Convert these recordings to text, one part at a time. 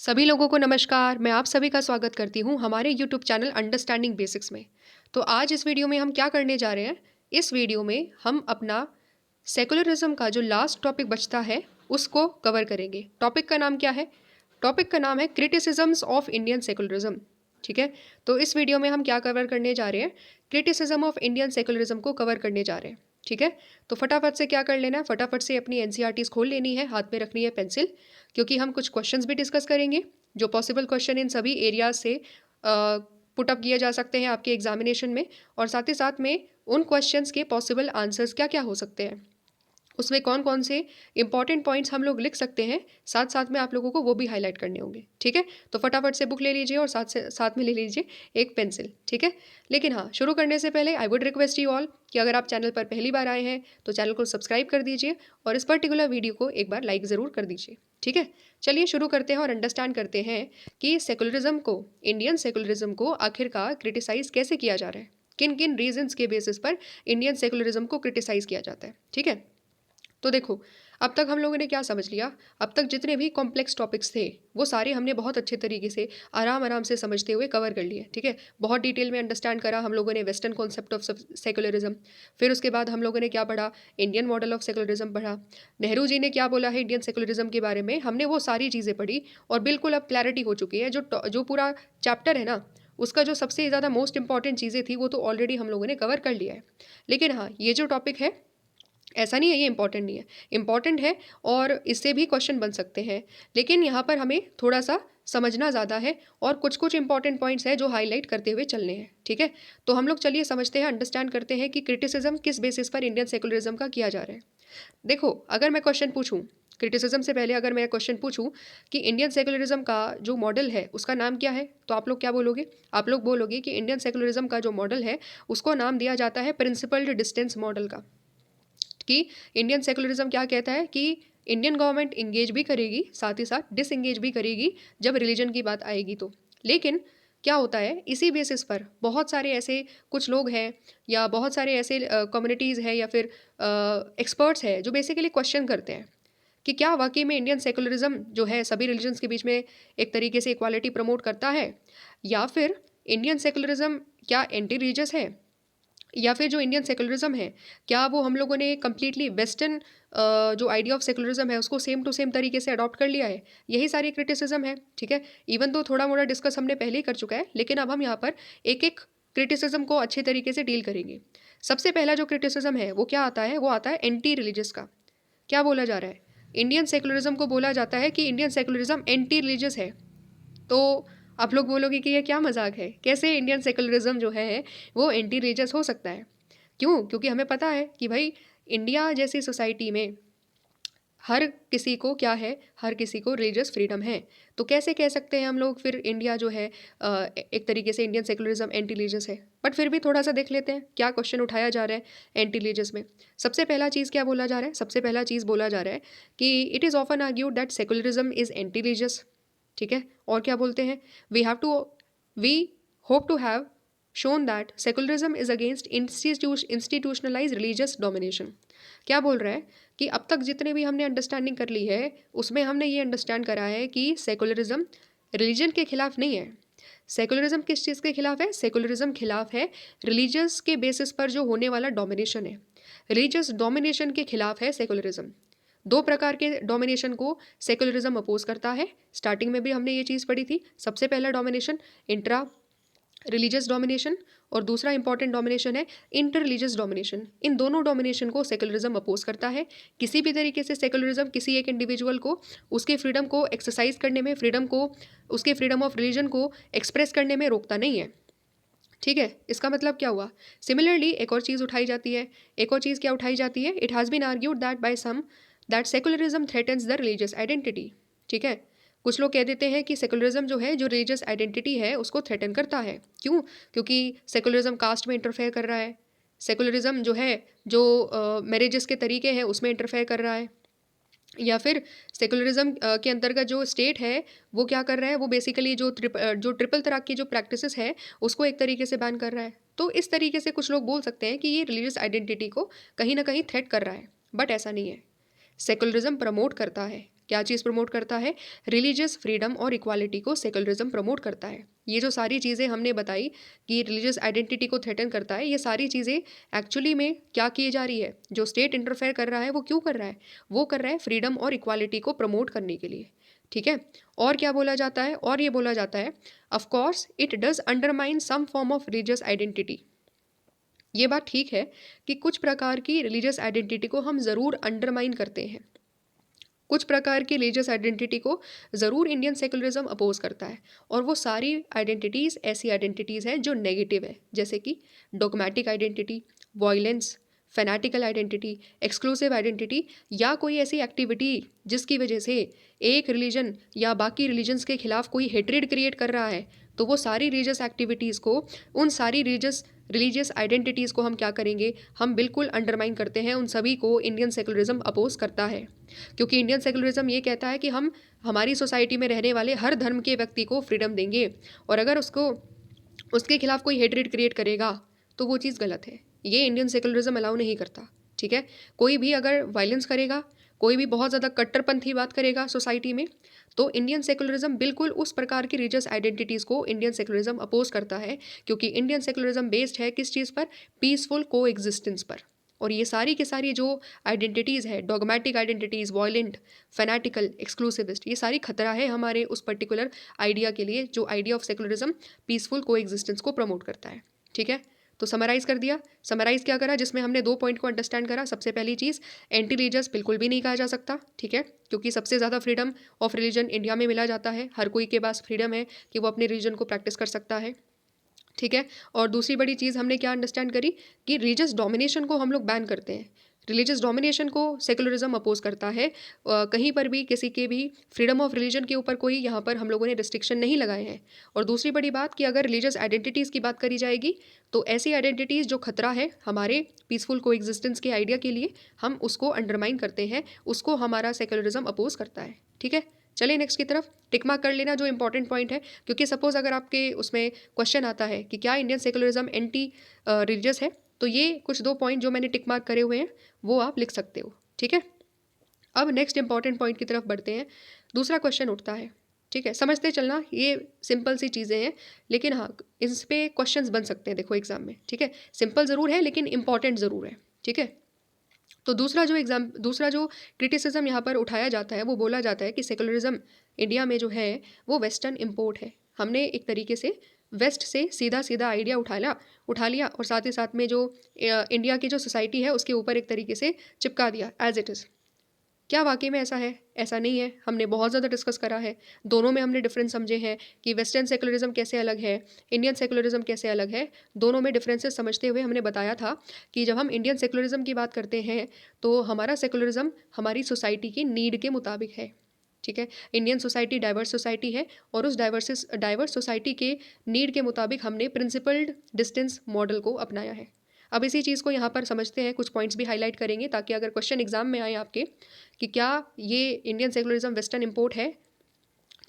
सभी लोगों को नमस्कार। मैं आप सभी का स्वागत करती हूँ हमारे यूट्यूब चैनल अंडरस्टैंडिंग बेसिक्स में। तो आज इस वीडियो में हम क्या करने जा रहे हैं? इस वीडियो में हम अपना सेकुलरिज्म का जो लास्ट टॉपिक बचता है उसको कवर करेंगे। टॉपिक का नाम क्या है? टॉपिक का नाम है क्रिटिसिजम्स ऑफ इंडियन सेकुलरिज्म। ठीक है, तो इस वीडियो में हम क्या कवर करने जा रहे हैं? क्रिटिसिज्म ऑफ इंडियन सेकुलरिज्म को कवर करने जा रहे हैं। ठीक है, तो फटाफट से क्या कर लेना है, फटाफट से अपनी एनसीईआरटीज खोल लेनी है, हाथ में रखनी है पेंसिल, क्योंकि हम कुछ क्वेश्चंस भी डिस्कस करेंगे जो पॉसिबल क्वेश्चन इन सभी एरियाज से पुट अप किए जा सकते हैं आपके एग्जामिनेशन में, और साथ ही साथ में उन क्वेश्चंस के पॉसिबल आंसर्स क्या क्या हो सकते हैं, उसमें कौन कौन से इंपॉर्टेंट पॉइंट्स हम लोग लिख सकते हैं, साथ साथ में आप लोगों को वो भी हाईलाइट करने होंगे। ठीक है, तो फटाफट से बुक ले लीजिए और साथ में ले लीजिए एक पेंसिल। ठीक है, लेकिन हाँ, शुरू करने से पहले I would request you all कि अगर आप चैनल पर पहली बार आए हैं तो चैनल को सब्सक्राइब कर दीजिए और इस पर्टिकुलर वीडियो को एक बार लाइक ज़रूर कर दीजिए। ठीक है, चलिए शुरू करते हैं और अंडरस्टैंड करते हैं कि सेकुलरिज्म को, इंडियन सेकुलरिज्म को आखिरकार क्रिटिसाइज कैसे किया जा रहा है, किन किन रीजंस के बेसिस पर इंडियन सेकुलरिज्म को क्रिटिसाइज किया जाता है। ठीक है, तो देखो, अब तक हम लोगों ने क्या समझ लिया? अब तक जितने भी कॉम्प्लेक्स टॉपिक्स थे वो सारे हमने बहुत अच्छे तरीके से आराम आराम से समझते हुए कवर कर लिए। ठीक है, बहुत डिटेल में अंडरस्टैंड करा हम लोगों ने वेस्टर्न कॉन्सेप्ट ऑफ सेकुलरिज्म। फिर उसके बाद हम लोगों ने क्या पढ़ा? इंडियन मॉडल ऑफ सेकुलरिज्म पढ़ा। नेहरू जी ने क्या बोला है इंडियन सेकुलरिज्म के बारे में, हमने वो सारी चीज़ें पढ़ी और बिल्कुल अब क्लैरिटी हो चुकी है। जो पूरा चैप्टर है ना, उसका जो सबसे ज़्यादा मोस्ट इंपॉर्टेंट चीज़ें थी वो तो ऑलरेडी हम लोगों ने कवर कर लिया है। लेकिन हाँ, ये जो टॉपिक है, ऐसा नहीं है ये इंपॉर्टेंट नहीं है, इंपॉर्टेंट है और इससे भी क्वेश्चन बन सकते हैं, लेकिन यहाँ पर हमें थोड़ा सा समझना ज़्यादा है और कुछ कुछ इंपॉर्टेंट पॉइंट्स हैं जो हाईलाइट करते हुए चलने हैं। ठीक है, तो हम लोग चलिए समझते हैं, अंडरस्टैंड करते हैं कि क्रिटिसिज्म किस बेसिस पर इंडियन सेकुलरिज्म का किया जा रहा है। देखो, अगर मैं क्वेश्चन पूछूं, क्रिटिसिज्म से पहले अगर मैं क्वेश्चन पूछूं कि इंडियन सेकुलरिज्म का जो मॉडल है उसका नाम क्या है, तो आप लोग क्या बोलोगे? आप लोग बोलोगे कि इंडियन सेकुलरिज्म का जो मॉडल है उसको नाम दिया जाता है प्रिंसिपल्ड डिस्टेंस मॉडल का। कि इंडियन सेकुलरिज्म क्या कहता है कि इंडियन गवर्नमेंट इंगेज भी करेगी, साथ ही साथ डिसएंगेज भी करेगी जब रिलीजन की बात आएगी तो। लेकिन क्या होता है, इसी बेसिस पर बहुत सारे ऐसे कुछ लोग हैं या बहुत सारे ऐसे कम्युनिटीज़ हैं या फिर एक्सपर्ट्स हैं जो बेसिकली क्वेश्चन करते हैं कि क्या वाकई में इंडियन सेकुलरिज्म जो है सभी रिलीजन्स के बीच में एक तरीके से इक्वालिटी प्रमोट करता है, या फिर इंडियन सेकुलरिज्म क्या एंटी रिलीजियस है, या फिर जो इंडियन सेकुलरिज्म है क्या वो हम लोगों ने कम्प्लीटली वेस्टर्न जो आइडिया ऑफ सेकुलरिज्म है उसको सेम टू सेम तरीके से अडॉप्ट कर लिया है। यही सारी क्रिटिसिज्म है। ठीक है, इवन तो थोड़ा मोड़ा डिस्कस हमने पहले ही कर चुका है, लेकिन अब हम यहाँ पर एक एक क्रिटिसिज्म को अच्छे तरीके से डील करेंगे। सबसे पहला जो क्रिटिसिज्म है वो क्या आता है? वो आता है एंटी रिलीजियस का। क्या बोला जा रहा है? इंडियन सेकुलरिज्म को बोला जाता है कि इंडियन सेकुलरिज्म एंटी रिलीजियस है। तो आप लोग बोलोगे कि ये क्या मजाक है, कैसे इंडियन सेकुलरिज्म जो है वो एंटी रिलीजियस हो सकता है? क्यों? क्योंकि हमें पता है कि भाई इंडिया जैसी सोसाइटी में हर किसी को क्या है, हर किसी को रिलीजियस फ्रीडम है। तो कैसे कह सकते हैं हम लोग फिर इंडिया जो है एक तरीके से इंडियन सेकुलरिज्म एंटी रिलीजियस है? बट फिर भी थोड़ा सा देख लेते हैं क्या क्वेश्चन उठाया जा रहा है एंटी रिलीजियस में। सबसे पहला चीज़ क्या बोला जा रहा है? सबसे पहला चीज़ बोला जा रहा है कि it is often argued that secularism is anti religious. ठीक है, और क्या बोलते हैं? We hope to have shown that secularism is against institutionalized religious domination। क्या बोल रहा है कि अब तक जितने भी हमने अंडरस्टैंडिंग कर ली है उसमें हमने ये अंडरस्टैंड करा है कि सेकुलरिज्म रिलीजन के खिलाफ नहीं है। सेकुलरिज्म किस चीज़ के खिलाफ है? सेकुलरिज्म खिलाफ है रिलीजियस के बेसिस पर जो होने वाला डोमिनेशन है। रिलीजियस डोमिनेशन के खिलाफ है सेकुलरिज्म। दो प्रकार के डोमिनेशन को सेकुलरिज्म अपोज करता है। स्टार्टिंग में भी हमने ये चीज़ पढ़ी थी। सबसे पहला डोमिनेशन इंट्रा रिलीजियस डोमिनेशन और दूसरा इंपॉर्टेंट डोमिनेशन है इंटर रिलीजियस डोमिनेशन। इन दोनों डोमिनेशन को सेकुलरिज्म अपोज करता है। किसी भी तरीके से सेकुलरिज्म किसी एक इंडिविजुअल को उसके फ्रीडम को एक्सरसाइज करने में, फ्रीडम को, उसके फ्रीडम ऑफ रिलीजन को एक्सप्रेस करने में रोकता नहीं है। ठीक है, इसका मतलब क्या हुआ? सिमिलरली एक और चीज़ उठाई जाती है। एक और चीज़ क्या उठाई जाती है? It has been argued that by some that secularism threatens the religious identity. ठीक है, कुछ लोग कह देते हैं कि सेकुलरिज्म जो है, जो रिलीजियस आइडेंटिटी है उसको थ्रेटन करता है। क्यों? क्योंकि सेकुलरिज्म कास्ट में इंटरफेयर कर रहा है। सेकुलरिज्म जो है, जो मैरिजेस के तरीके हैं उसमें इंटरफेयर कर रहा है। या फिर सेकुलरिज्म के अंतर्गत जो स्टेट है वो क्या कर रहा है? वो बेसिकली जो ट्रिपल तलाक की जो प्रैक्टिसेस है उसको एक तरीके से बैन कर रहा है। तो इस तरीके से कुछ लोग बोल सकते हैं कि ये रिलीजियस आइडेंटिटी को कहीं ना कहीं थ्रेट कर रहा है, बट ऐसा नहीं है। सेकुलरिज्म प्रमोट करता है क्या चीज़ प्रमोट करता है? रिलीजियस फ्रीडम और इक्वालिटी को सेकुलरिज्म प्रमोट करता है। ये जो सारी चीज़ें हमने बताई कि रिलीजियस आइडेंटिटी को थ्रेटन करता है, ये सारी चीज़ें एक्चुअली में क्या की जा रही है? जो स्टेट इंटरफेयर कर रहा है वो क्यों कर रहा है? वो कर रहा है फ्रीडम और इक्वालिटी को प्रमोट करने के लिए। ठीक है। और क्या बोला जाता है? और ये बोला जाता है of course it does undermine some form of religious identity. ये बात ठीक है कि कुछ प्रकार की रिलीजियस आइडेंटिटी को हम ज़रूर अंडरमाइन करते हैं। कुछ प्रकार की रिलीजियस आइडेंटिटी को ज़रूर इंडियन सेकुलरिज्म अपोज करता है, और वो सारी आइडेंटिटीज़ ऐसी आइडेंटिटीज़ हैं जो नेगेटिव है, जैसे कि dogmatic identity, violence, fanatical identity, exclusive identity, या कोई ऐसी एक्टिविटी जिसकी वजह से एक रिलीजन या बाकी रिलीजन्स के खिलाफ कोई हेट्रेड क्रिएट कर रहा है। तो वो सारी रिलीजियस एक्टिविटीज़ को, उन सारी रिलीजियस आइडेंटिटीज़ को हम क्या करेंगे? हम बिल्कुल अंडरमाइन करते हैं। उन सभी को इंडियन सेकुलरिज्म अपोज करता है, क्योंकि इंडियन सेकुलरिज्म ये कहता है कि हम हमारी सोसाइटी में रहने वाले हर धर्म के व्यक्ति को फ्रीडम देंगे, और अगर उसके खिलाफ कोई हेट्रेड क्रिएट करेगा तो वो चीज़ गलत है। ये इंडियन सेकुलरिज्म अलाउ नहीं करता। ठीक है। कोई भी अगर वायलेंस करेगा, कोई भी बहुत ज़्यादा कट्टरपंथी बात करेगा सोसाइटी में, तो इंडियन सेकुलरिज्म बिल्कुल उस प्रकार की रिलीजियस आइडेंटिटीज़ को इंडियन सेकुलरिज्म अपोज करता है, क्योंकि इंडियन सेकुलरिज्म बेस्ड है किस चीज़ पर? पीसफुल को एग्जिस्टेंस पर। और ये सारी की सारी जो आइडेंटिटीज़ है, डॉगमेटिक आइडेंटिटीज़, वॉयलेंट, फैनेटिकल, एक्सक्लूसिविस्ट, ये सारी खतरा है हमारे उस पर्टिकुलर आइडिया के लिए, जो आइडिया ऑफ सेकुलरिज्म पीसफुल को एग्जिस्टेंस को प्रमोट करता है। ठीक है। तो समराइज़ कर दिया। समराइज़ क्या करा? जिसमें हमने 2 पॉइंट को अंडरस्टैंड करा। सबसे पहली चीज़, एंटी रिलीजियस बिल्कुल भी नहीं कहा जा सकता। ठीक है। क्योंकि सबसे ज़्यादा फ्रीडम ऑफ रिलीजन इंडिया में मिला जाता है। हर कोई के पास फ्रीडम है कि वो अपने रिलीजन को प्रैक्टिस कर सकता है। ठीक है। और दूसरी बड़ी चीज़ हमने क्या अंडरस्टैंड करी कि रिलीजियस डोमिनेशन को हम लोग बैन करते हैं। रिलीजियस डोमिनेशन को सेकुलरिज्म अपोज करता है। कहीं पर भी किसी के भी फ्रीडम ऑफ रिलीजन के ऊपर कोई यहाँ पर हम लोगों ने रिस्ट्रिक्शन नहीं लगाए हैं। और दूसरी बड़ी बात कि अगर रिलीजियस आइडेंटिटीज़ की बात करी जाएगी, तो ऐसी आइडेंटिटीज़ जो खतरा है हमारे पीसफुल को एग्जिस्टेंस के आइडिया के लिए, हम उसको अंडरमाइन करते हैं, उसको हमारा सेकुलरिज्म अपोज करता है। ठीक है। चलिए नेक्स्ट की तरफ टिक मार्क कर लेना जो इंपॉर्टेंट पॉइंट है, क्योंकि सपोज अगर आपके उसमें क्वेश्चन आता है कि क्या इंडियन सेकुलरिज्म एंटी रिलीजियस है, तो ये कुछ 2 पॉइंट जो मैंने टिक मार्क करे हुए हैं वो आप लिख सकते हो। ठीक है। अब नेक्स्ट इंपॉर्टेंट पॉइंट की तरफ बढ़ते हैं। दूसरा क्वेश्चन उठता है। ठीक है। समझते चलना, ये सिंपल सी चीज़ें हैं, लेकिन हाँ इस पे क्वेश्चंस बन सकते हैं देखो एग्जाम में। ठीक है। सिंपल ज़रूर है लेकिन इंपॉर्टेंट ज़रूर है। ठीक है। तो दूसरा जो क्रिटिसिज्म यहाँ पर उठाया जाता है, वो बोला जाता है कि सेकुलरिज्म इंडिया में जो है वो वेस्टर्न इम्पोर्ट है। हमने एक तरीके से वेस्ट से सीधा सीधा आइडिया उठा लिया और साथ ही साथ में जो इंडिया की जो सोसाइटी है उसके ऊपर एक तरीके से चिपका दिया एज इट इज़। क्या वाकई में ऐसा है? ऐसा नहीं है। हमने बहुत ज़्यादा डिस्कस करा है, दोनों में हमने डिफरेंस समझे हैं कि वेस्टर्न सेकुलरिज्म कैसे अलग है, इंडियन सेकुलरिज्म कैसे अलग है। दोनों में डिफरेंसेस समझते हुए हमने बताया था कि जब हम इंडियन सेकुलरिज्म की बात करते हैं तो हमारा सेकुलरिज्म हमारी सोसाइटी की नीड के मुताबिक है। ठीक है। इंडियन सोसाइटी डाइवर्स सोसाइटी है, और उस डाइवर्स सोसाइटी के नीड के मुताबिक हमने प्रिंसिपल्ड डिस्टेंस मॉडल को अपनाया है। अब इसी चीज़ को यहाँ पर समझते हैं, कुछ पॉइंट्स भी हाईलाइट करेंगे ताकि अगर क्वेश्चन एग्जाम में आए आपके कि क्या ये इंडियन सेकुलरिज्म वेस्टर्न इम्पोर्ट है,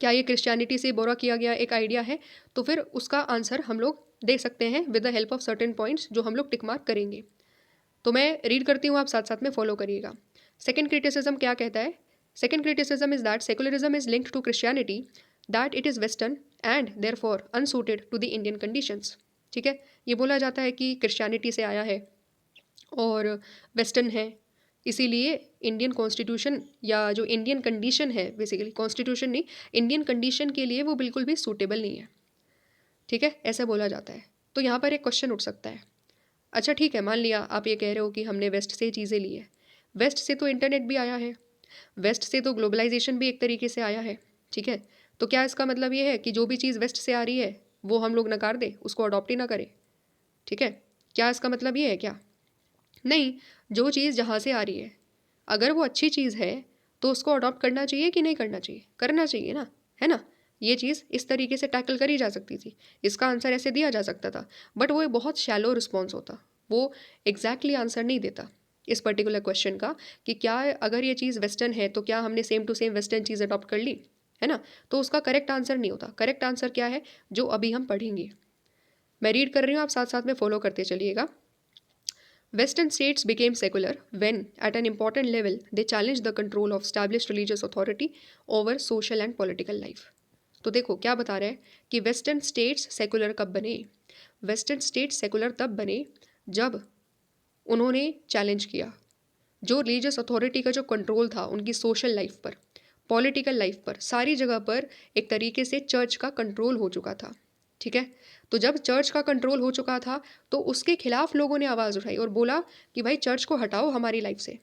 क्या ये क्रिश्चियनिटी से बोरा किया गया एक आइडिया है, तो फिर उसका आंसर हम लोग दे सकते हैं with the help of certain points जो हम लोग टिक मार्क करेंगे। तो मैं रीड करती हूँ, आप साथ साथ में फॉलो करिएगा। सेकेंड क्रिटिसिज्म क्या कहता है? Second criticism is that secularism is linked to Christianity, that it is western and therefore unsuited to the Indian conditions. ठीक है। ये बोला जाता है कि क्रिश्चियनिटी से आया है और वेस्टर्न है, इसीलिए इंडियन कॉन्स्टिट्यूशन या जो इंडियन कंडीशन है, बेसिकली कॉन्स्टिट्यूशन नहीं, इंडियन कंडीशन के लिए वो बिल्कुल भी सूटेबल नहीं है। ठीक है। ऐसा बोला जाता है। तो यहाँ पर एक क्वेश्चन उठ सकता है, अच्छा ठीक है, मान लिया आप ये कह रहे हो कि हमने वेस्ट से चीज़ें ली है, वेस्ट से तो इंटरनेट भी आया है, वेस्ट से तो ग्लोबलाइजेशन भी एक तरीके से आया है। ठीक है। तो क्या इसका मतलब ये है कि जो भी चीज़ वेस्ट से आ रही है वो हम लोग नकार दें, उसको अडॉप्ट ही ना करें? ठीक है। क्या इसका मतलब ये है क्या? नहीं। जो चीज़ जहाँ से आ रही है, अगर वो अच्छी चीज़ है तो उसको अडॉप्ट करना चाहिए कि नहीं करना चाहिए? करना चाहिए ना, है ना? ये चीज़ इस तरीके से टैकल करी जा सकती थी, इसका आंसर ऐसे दिया जा सकता था, बट वो एक बहुत शैलो रिस्पॉन्स होता, वो एग्जैक्टली आंसर नहीं देता इस पर्टिकुलर क्वेश्चन का कि क्या अगर ये चीज़ वेस्टर्न है तो क्या हमने सेम टू सेम वेस्टर्न चीज़ अडॉप्ट कर ली, है ना? तो उसका करेक्ट आंसर नहीं होता। करेक्ट आंसर क्या है जो अभी हम पढ़ेंगे? मैं रीड कर रही हूँ, आप साथ साथ में फॉलो करते चलिएगा। Western states became secular when, at an important level, they challenged the control of established religious authority over social and political life. तो देखो क्या बता रहे हैं कि वेस्टर्न स्टेट्स सेकुलर कब बने। वेस्टर्न स्टेट्स सेकुलर तब बने जब उन्होंने चैलेंज किया जो रिलीजियस अथॉरिटी का जो कंट्रोल था उनकी सोशल लाइफ पर, पॉलिटिकल लाइफ पर, सारी जगह पर एक तरीके से चर्च का कंट्रोल हो चुका था। ठीक है, तो जब चर्च का कंट्रोल हो चुका था तो उसके खिलाफ लोगों ने आवाज़ उठाई और बोला कि भाई चर्च को हटाओ हमारी लाइफ से,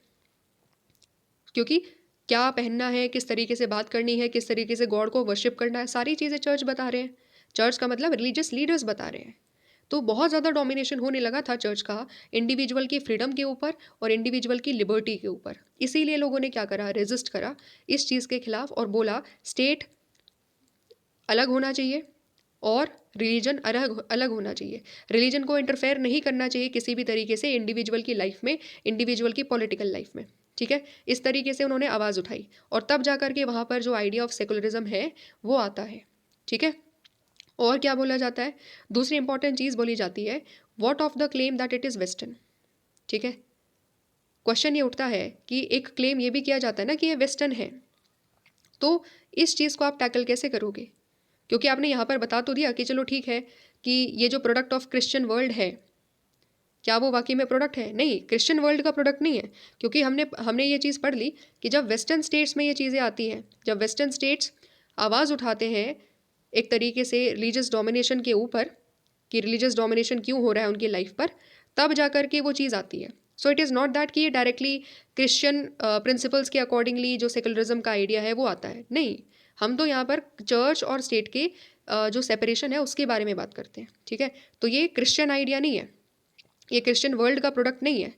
क्योंकि क्या पहनना है, किस तरीके से बात करनी है, किस तरीके से गॉड को वर्शिप करना है, सारी चीज़ें चर्च बता रहे हैं। चर्च का मतलब रिलीजियस लीडर्स बता रहे हैं। तो बहुत ज़्यादा डोमिनेशन होने लगा था चर्च का इंडिविजुअल की फ्रीडम के ऊपर और इंडिविजुअल की लिबर्टी के ऊपर। इसीलिए लोगों ने क्या करा, रेजिस्ट करा इस चीज़ के खिलाफ और बोला स्टेट अलग होना चाहिए और रिलीजन अलग अलग होना चाहिए। रिलीजन को इंटरफेयर नहीं करना चाहिए किसी भी तरीके से इंडिविजुअल की लाइफ में, इंडिविजुअल की पॉलिटिकल लाइफ में। ठीक है, इस तरीके से उन्होंने आवाज़ उठाई और तब जा कर के वहाँ पर जो आइडिया ऑफ सेकुलरिज्म है वो आता है। ठीक है, और क्या बोला जाता है, दूसरी इंपॉर्टेंट चीज़ बोली जाती है what of the claim that it is western. ठीक है, क्वेश्चन ये उठता है कि एक क्लेम ये भी किया जाता है ना कि ये वेस्टर्न है, तो इस चीज़ को आप टैकल कैसे करोगे, क्योंकि आपने यहाँ पर बता तो दिया कि चलो ठीक है कि ये जो प्रोडक्ट ऑफ क्रिश्चियन वर्ल्ड है क्या वो वाकई में प्रोडक्ट है, नहीं, क्रिश्चियन वर्ल्ड का प्रोडक्ट नहीं है, क्योंकि हमने हमने ये चीज़ पढ़ ली कि जब वेस्टर्न स्टेट्स में ये चीज़ें आती हैं, जब वेस्टर्न स्टेट्स आवाज़ उठाते हैं एक तरीके से रिलीजियस डोमिनेशन के ऊपर कि रिलीजियस डोमिनेशन क्यों हो रहा है उनकी लाइफ पर, तब जा कर के वो चीज़ आती है। So it is not that कि ये डायरेक्टली क्रिश्चियन प्रिंसिपल्स के अकॉर्डिंगली जो सेकुलरिज्म का आइडिया है वो आता है, नहीं, हम तो यहाँ पर चर्च और स्टेट के जो सेपरेशन है उसके बारे में बात करते हैं। ठीक है, तो ये क्रिश्चियन आइडिया नहीं है, ये क्रिश्चियन वर्ल्ड का प्रोडक्ट नहीं है।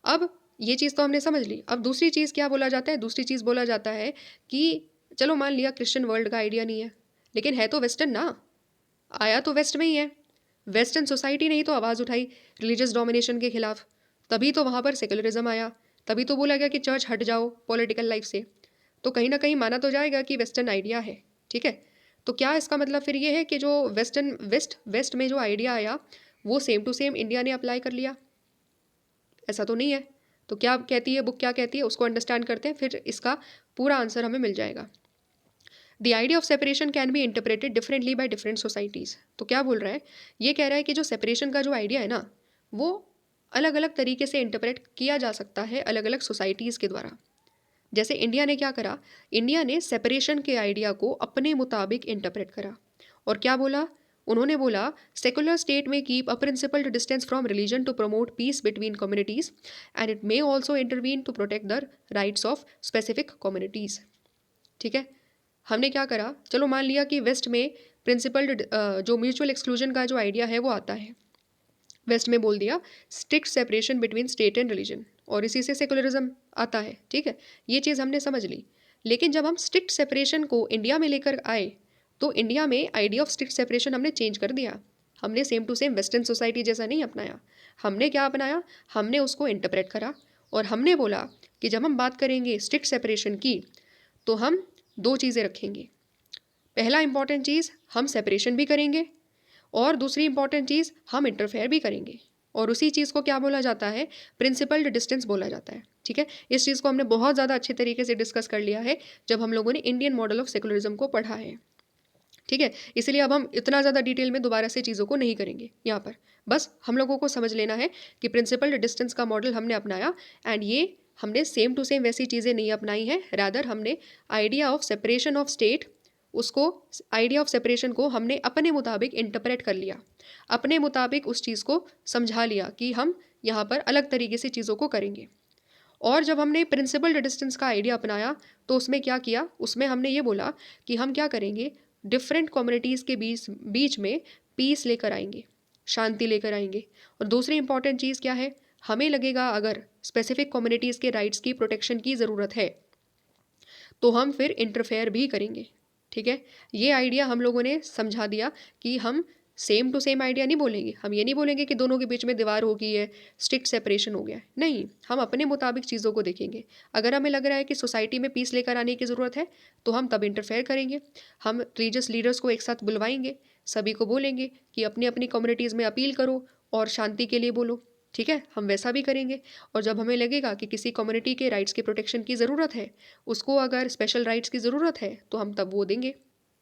अब ये चीज़ तो हमने समझ ली। अब दूसरी चीज़ क्या बोला जाता है, दूसरी चीज़ बोला जाता है कि चलो मान लिया क्रिश्चियन वर्ल्ड का आइडिया नहीं है, लेकिन है तो वेस्टर्न ना, आया तो वेस्ट में ही है। वेस्टर्न सोसाइटी ने ही तो आवाज़ उठाई रिलीजियस डोमिनेशन के खिलाफ, तभी तो वहाँ पर सेकुलरिज्म आया, तभी तो बोला गया कि चर्च हट जाओ पॉलिटिकल लाइफ से। तो कहीं ना कहीं माना तो जाएगा कि वेस्टर्न आइडिया है। ठीक है, तो क्या इसका मतलब फिर ये है कि जो वेस्ट में जो आइडिया आया वो सेम टू सेम इंडिया ने अप्लाई कर लिया? ऐसा तो नहीं है। तो क्या कहती है बुक, क्या कहती है उसको अंडरस्टैंड करते हैं, फिर इसका पूरा आंसर हमें मिल जाएगा। The idea of separation can be interpreted differently by different societies. तो क्या बोल रहा है, ये कह रहा है कि जो सेपरेशन का जो आइडिया है ना वो अलग अलग तरीके से इंटरप्रेट किया जा सकता है अलग अलग सोसाइटीज़ के द्वारा। जैसे इंडिया ने क्या करा, इंडिया ने सेपरेशन के आइडिया को अपने मुताबिक इंटरप्रेट करा और क्या बोला, उन्होंने बोला सेकुलर स्टेट में keep a principled distance from religion to promote peace between communities and it may also intervene to protect the rights of specific communities. ठीक है, हमने क्या करा, चलो मान लिया कि वेस्ट में प्रिंसिपल्ड जो म्यूचुअल एक्सक्लूजन का जो आइडिया है वो आता है, वेस्ट में बोल दिया strict separation between state and religion और इसी से सेकुलरिज्म आता है। ठीक है, ये चीज़ हमने समझ ली। लेकिन जब हम स्ट्रिक्ट सेपरेशन को इंडिया में लेकर आए तो इंडिया में आइडिया ऑफ स्ट्रिक्ट सेपरेशन हमने चेंज कर दिया। हमने same to same western society जैसा नहीं अपनाया, हमने क्या अपनाया, हमने उसको इंटरप्रेट करा और हमने बोला कि जब हम बात करेंगे स्ट्रिक्ट सेपरेशन की तो हम दो चीज़ें रखेंगे। पहला इंपॉर्टेंट चीज़, हम सेपरेशन भी करेंगे और दूसरी इंपॉर्टेंट चीज़, हम इंटरफेयर भी करेंगे और उसी चीज़ को क्या बोला जाता है, प्रिंसिपल्ड डिस्टेंस बोला जाता है। ठीक है, इस चीज़ को हमने बहुत ज़्यादा अच्छे तरीके से डिस्कस कर लिया है जब हम लोगों ने इंडियन मॉडल ऑफ सेकुलरिज्म को पढ़ा है। ठीक है, इसलिए अब हम इतना ज़्यादा डिटेल में दोबारा से चीज़ों को नहीं करेंगे यहाँ पर, बस हम लोगों को समझ लेना है कि प्रिंसिपल्ड डिस्टेंस का मॉडल हमने अपनाया एंड ये हमने सेम टू सेम वैसी चीज़ें नहीं अपनाई हैं, रादर हमने idea of separation of state, उसको आइडिया ऑफ सेपरेशन को हमने अपने मुताबिक इंटरप्रेट कर लिया, अपने मुताबिक उस चीज़ को समझा लिया कि हम यहाँ पर अलग तरीके से चीज़ों को करेंगे। और जब हमने प्रिंसिपल डिस्टेंस का आइडिया अपनाया तो उसमें क्या किया, उसमें हमने ये बोला कि हम क्या करेंगे, डिफरेंट कम्युनिटीज़ के बीच में पीस लेकर आएंगे, शांति लेकर आएंगे। और दूसरी इंपॉर्टेंट चीज़ क्या है, हमें लगेगा अगर स्पेसिफिक कम्युनिटीज़ के राइट्स की प्रोटेक्शन की ज़रूरत है तो हम फिर इंटरफेयर भी करेंगे। ठीक है, ये आइडिया हम लोगों ने समझा दिया कि हम सेम टू सेम आइडिया नहीं बोलेंगे, हम ये नहीं बोलेंगे कि दोनों के बीच में दीवार हो गई है, स्ट्रिक्ट सेपरेशन हो गया है, नहीं, हम अपने मुताबिक चीज़ों को देखेंगे। अगर हमें लग रहा है कि सोसाइटी में पीस लेकर आने की ज़रूरत है तो हम तब इंटरफेयर करेंगे, हम रिलीजियस लीडर्स को एक साथ बुलवाएंगे, सभी को बोलेंगे कि अपनी अपनी कम्युनिटीज़ में अपील करो और शांति के लिए बोलो। ठीक है, हम वैसा भी करेंगे। और जब हमें लगेगा कि किसी कम्युनिटी के राइट्स के प्रोटेक्शन की ज़रूरत है, उसको अगर स्पेशल राइट्स की ज़रूरत है, तो हम तब वो देंगे।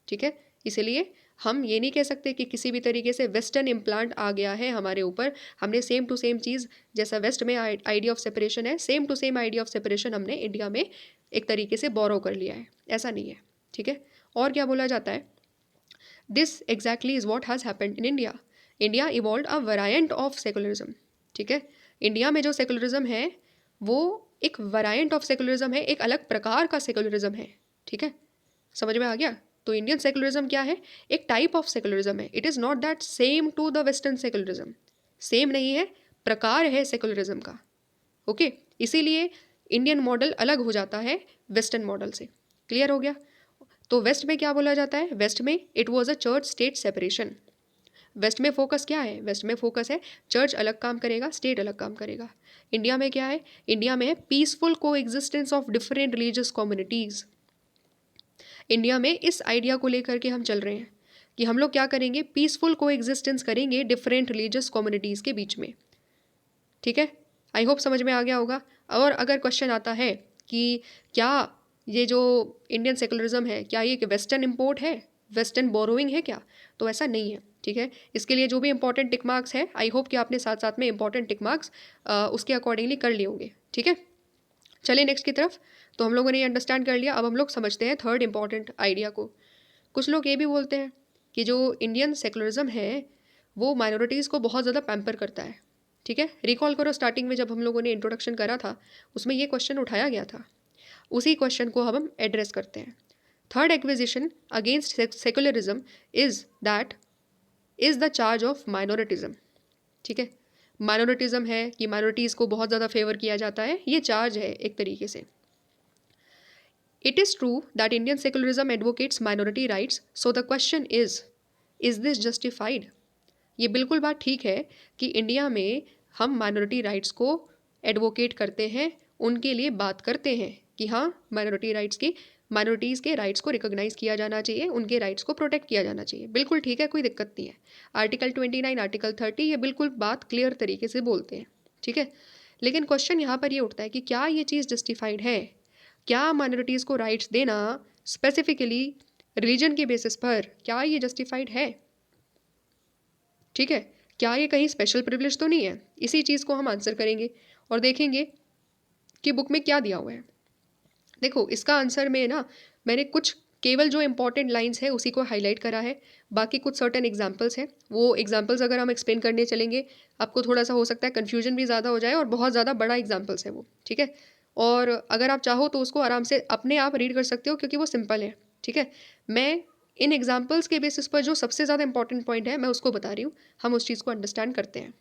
ठीक है, इसीलिए हम ये नहीं कह सकते कि किसी भी तरीके से वेस्टर्न इम्प्लांट आ गया है हमारे ऊपर, हमने सेम टू सेम चीज़, जैसा वेस्ट में आइडिया ऑफ सेपरेशन है, same to same idea of separation हमने इंडिया में एक तरीके से बोरो कर लिया है, ऐसा नहीं है। ठीक है, और क्या बोला जाता है, this exactly is what has happened in India. India evolve a variant of secularism. ठीक है, इंडिया में जो सेकुलरिज्म है वो एक वेरायंट ऑफ सेकुलरिज्म है, एक अलग प्रकार का सेकुलरिज्म है। ठीक है, समझ में आ गया। तो इंडियन सेकुलरिज्म क्या है, एक टाइप ऑफ सेकुलरिज्म है। It is not that same to the western secularism, same नहीं है, प्रकार है सेकुलरिज्म का। ओके, इसीलिए इंडियन मॉडल अलग हो जाता है वेस्टर्न मॉडल से। क्लियर हो गया। तो वेस्ट में क्या बोला जाता है, वेस्ट में it was a church state separation. West में फोकस क्या है, वेस्ट में फोकस है चर्च अलग काम करेगा, स्टेट अलग काम करेगा। इंडिया में क्या है, इंडिया में है पीसफुल को existence of different religious communities. India में इस आइडिया को लेकर के हम चल रहे हैं कि हम लोग क्या करेंगे, पीसफुल को एग्जिस्टेंस करेंगे डिफरेंट रिलीजियस कम्युनिटीज़ के बीच में। ठीक है, आई होप समझ में आ गया होगा। और अगर क्वेश्चन आता है कि क्या ये जो इंडियन सेकुलरिज्म है, क्या ये वेस्टर्न इम्पोर्ट है, वेस्टर्न बोरोइंग है क्या, तो ऐसा नहीं है। ठीक है, इसके लिए जो भी इंपॉर्टेंट टिक मार्क्स है, आई होप कि आपने साथ साथ में इंपॉर्टेंट टिक मार्क्स उसके अकॉर्डिंगली कर लिए होंगे। ठीक है, चलिए नेक्स्ट की तरफ। तो हम लोगों ने ये अंडरस्टैंड कर लिया, अब हम लोग समझते हैं थर्ड इंपॉर्टेंट आइडिया को। कुछ लोग ये भी बोलते हैं कि जो इंडियन सेकुलरिज्म है वो माइनॉरिटीज़ को बहुत ज़्यादा पैम्पर करता है। ठीक है, रिकॉल करो स्टार्टिंग में जब हम लोगों ने इंट्रोडक्शन करा था, उसमें ये क्वेश्चन उठाया गया था। उसी क्वेश्चन को हम एड्रेस करते हैं। Third accusation against secularism is that is the charge of minoritism. ठीक है, माइनॉरिटिज्म है कि माइनॉरिटीज़ को बहुत ज़्यादा फेवर किया जाता है, ये चार्ज है एक तरीके से। It is true that Indian secularism advocates minority rights, so the question is this justified. ये बिल्कुल बात ठीक है कि इंडिया में हम माइनॉरिटी राइट्स को एडवोकेट करते हैं, उनके लिए बात करते हैं कि हाँ माइनॉरिटीज़ के राइट्स को रिकॉग्नाइज़ किया जाना चाहिए, उनके राइट्स को प्रोटेक्ट किया जाना चाहिए। बिल्कुल ठीक है, कोई दिक्कत नहीं है। आर्टिकल 29, आर्टिकल 30 ये बिल्कुल बात क्लियर तरीके से बोलते हैं। ठीक है, लेकिन क्वेश्चन यहाँ पर ये उठता है कि क्या ये चीज़ जस्टिफाइड है, क्या माइनॉरिटीज़ को राइट्स देना स्पेसिफिकली रिलीजन के बेसिस पर, क्या ये जस्टिफाइड है। ठीक है, क्या ये कहीं स्पेशल प्रिविलेज तो नहीं है। इसी चीज़ को हम आंसर करेंगे और देखेंगे कि बुक में क्या दिया हुआ है। देखो, इसका आंसर में ना मैंने कुछ केवल जो इंपॉर्टेंट लाइंस है उसी को हाईलाइट करा है, बाकी कुछ सर्टेन एग्जांपल्स हैं। वो एग्जांपल्स अगर हम एक्सप्लेन करने चलेंगे आपको थोड़ा सा हो सकता है कन्फ्यूजन भी ज़्यादा हो जाए, और बहुत ज़्यादा बड़ा एग्जाम्पल्स है वो। ठीक है, और अगर आप चाहो तो उसको आराम से अपने आप रीड कर सकते हो क्योंकि वो सिंपल है। ठीक है, मैं इन एग्जाम्पल्स के बेसिस पर जो सबसे ज़्यादा इंपॉर्टेंट पॉइंट है मैं उसको बता रही हूँ, हम उस चीज़ को अंडरस्टैंड करते हैं।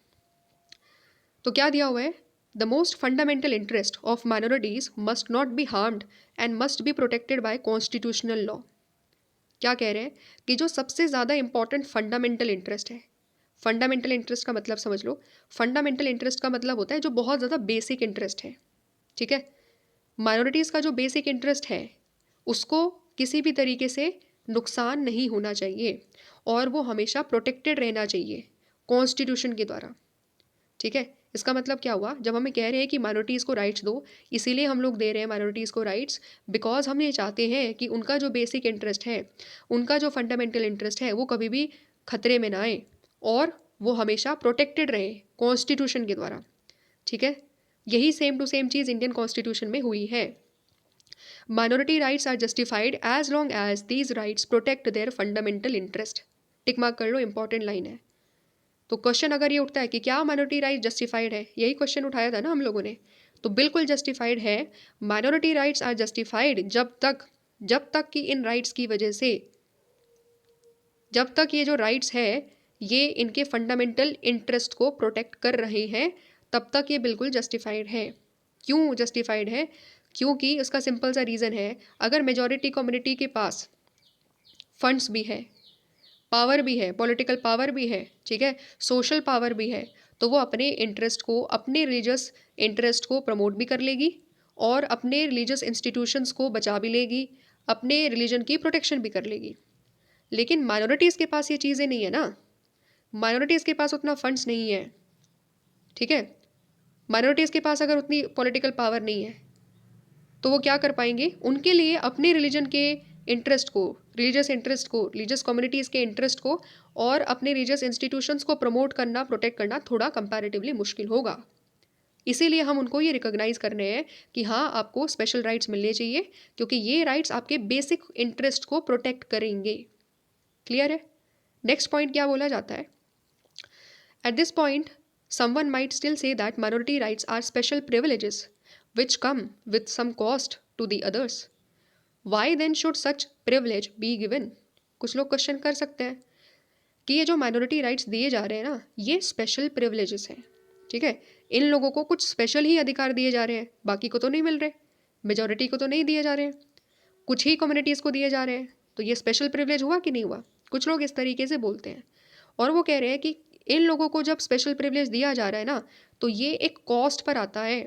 तो क्या दिया हुआ है, the most fundamental interest of minorities must not be harmed and must be protected by constitutional law. क्या कह रहे हैं कि जो सबसे ज़्यादा इंपॉर्टेंट फंडामेंटल इंटरेस्ट है, फंडामेंटल इंटरेस्ट का मतलब समझ लो, फंडामेंटल इंटरेस्ट का मतलब होता है जो बहुत ज़्यादा बेसिक इंटरेस्ट है। ठीक है, माइनॉरिटीज़ का जो बेसिक इंटरेस्ट है उसको किसी भी तरीके से नुकसान नहीं होना चाहिए और वो हमेशा प्रोटेक्टेड रहना चाहिए कॉन्स्टिट्यूशन के द्वारा। ठीक है, इसका मतलब क्या हुआ, जब हमें कह रहे हैं कि माइनॉरिटीज़ को राइट्स दो, इसीलिए हम लोग दे रहे हैं माइनॉरिटीज़ को राइट्स, बिकॉज हम ये चाहते हैं कि उनका जो बेसिक इंटरेस्ट है, उनका जो फंडामेंटल इंटरेस्ट है वो कभी भी खतरे में ना आए और वो हमेशा प्रोटेक्टेड रहे कॉन्स्टिट्यूशन के द्वारा। ठीक है, यही सेम टू सेम चीज़ इंडियन कॉन्स्टिट्यूशन में हुई है। Minority rights are justified as long as these rights protect their fundamental interest. Tick mark कर लो, इंपॉर्टेंट लाइन है। तो क्वेश्चन अगर ये उठता है कि क्या माइनॉरिटी राइट जस्टिफाइड है, यही क्वेश्चन उठाया था ना हम लोगों ने, तो बिल्कुल जस्टिफाइड है। माइनॉरिटी राइट्स आर जस्टिफाइड जब तक कि इन राइट्स की वजह से, जब तक ये जो राइट्स है ये इनके फंडामेंटल इंटरेस्ट को प्रोटेक्ट कर रहे हैं, तब तक ये बिल्कुल जस्टिफाइड है। क्यों जस्टिफाइड है, क्योंकि उसका सिंपल सा रीज़न है, अगर मेजॉरिटी कम्युनिटी के पास फंड्स भी है, पावर भी है, पॉलिटिकल पावर भी है, ठीक है, सोशल पावर भी है, तो वो अपने इंटरेस्ट को, अपने रिलीजियस इंटरेस्ट को प्रमोट भी कर लेगी और अपने रिलीजियस इंस्टीट्यूशंस को बचा भी लेगी, अपने रिलीजन की प्रोटेक्शन भी कर लेगी। लेकिन माइनॉरिटीज़ के पास ये चीज़ें नहीं है ना, माइनॉरिटीज़ के पास उतना फंड्स नहीं है। ठीक है, माइनॉरिटीज़ के पास अगर उतनी पॉलिटिकल पावर नहीं है तो वो क्या कर पाएंगे, उनके लिए अपने रिलीजन के इंटरेस्ट को, रिलीजियस कम्युनिटीज़ के इंटरेस्ट को और अपने रिलीजियस इंस्टीट्यूशंस को प्रमोट करना, प्रोटेक्ट करना थोड़ा कंपैरेटिवली मुश्किल होगा। इसीलिए हम उनको ये रिकॉग्नाइज कर रहे हैं कि हाँ, आपको स्पेशल राइट्स मिलने चाहिए, क्योंकि ये राइट्स आपके बेसिक इंटरेस्ट को प्रोटेक्ट करेंगे। क्लियर है? नेक्स्ट पॉइंट क्या बोला जाता है? At this point someone might still say that minority rights are special privileges which come with some cost to the others. Why then should such privilege be given? कुछ लोग question कर सकते हैं कि ये जो माइनॉरिटी राइट्स दिए जा रहे हैं ना, ये स्पेशल प्रिविलेजेस हैं, ठीक है। इन लोगों को कुछ स्पेशल ही अधिकार दिए जा रहे हैं, बाकी को तो नहीं मिल रहे, मेजॉरिटी को तो नहीं दिए जा रहे हैं, कुछ ही कम्युनिटीज़ को दिए जा रहे हैं, तो ये स्पेशल प्रिविलेज हुआ कि नहीं हुआ? कुछ लोग इस तरीके से बोलते हैं और वो कह रहे हैं कि इन लोगों को जब स्पेशल प्रिविलेज दिया जा रहा है ना, तो ये एक कॉस्ट पर आता है।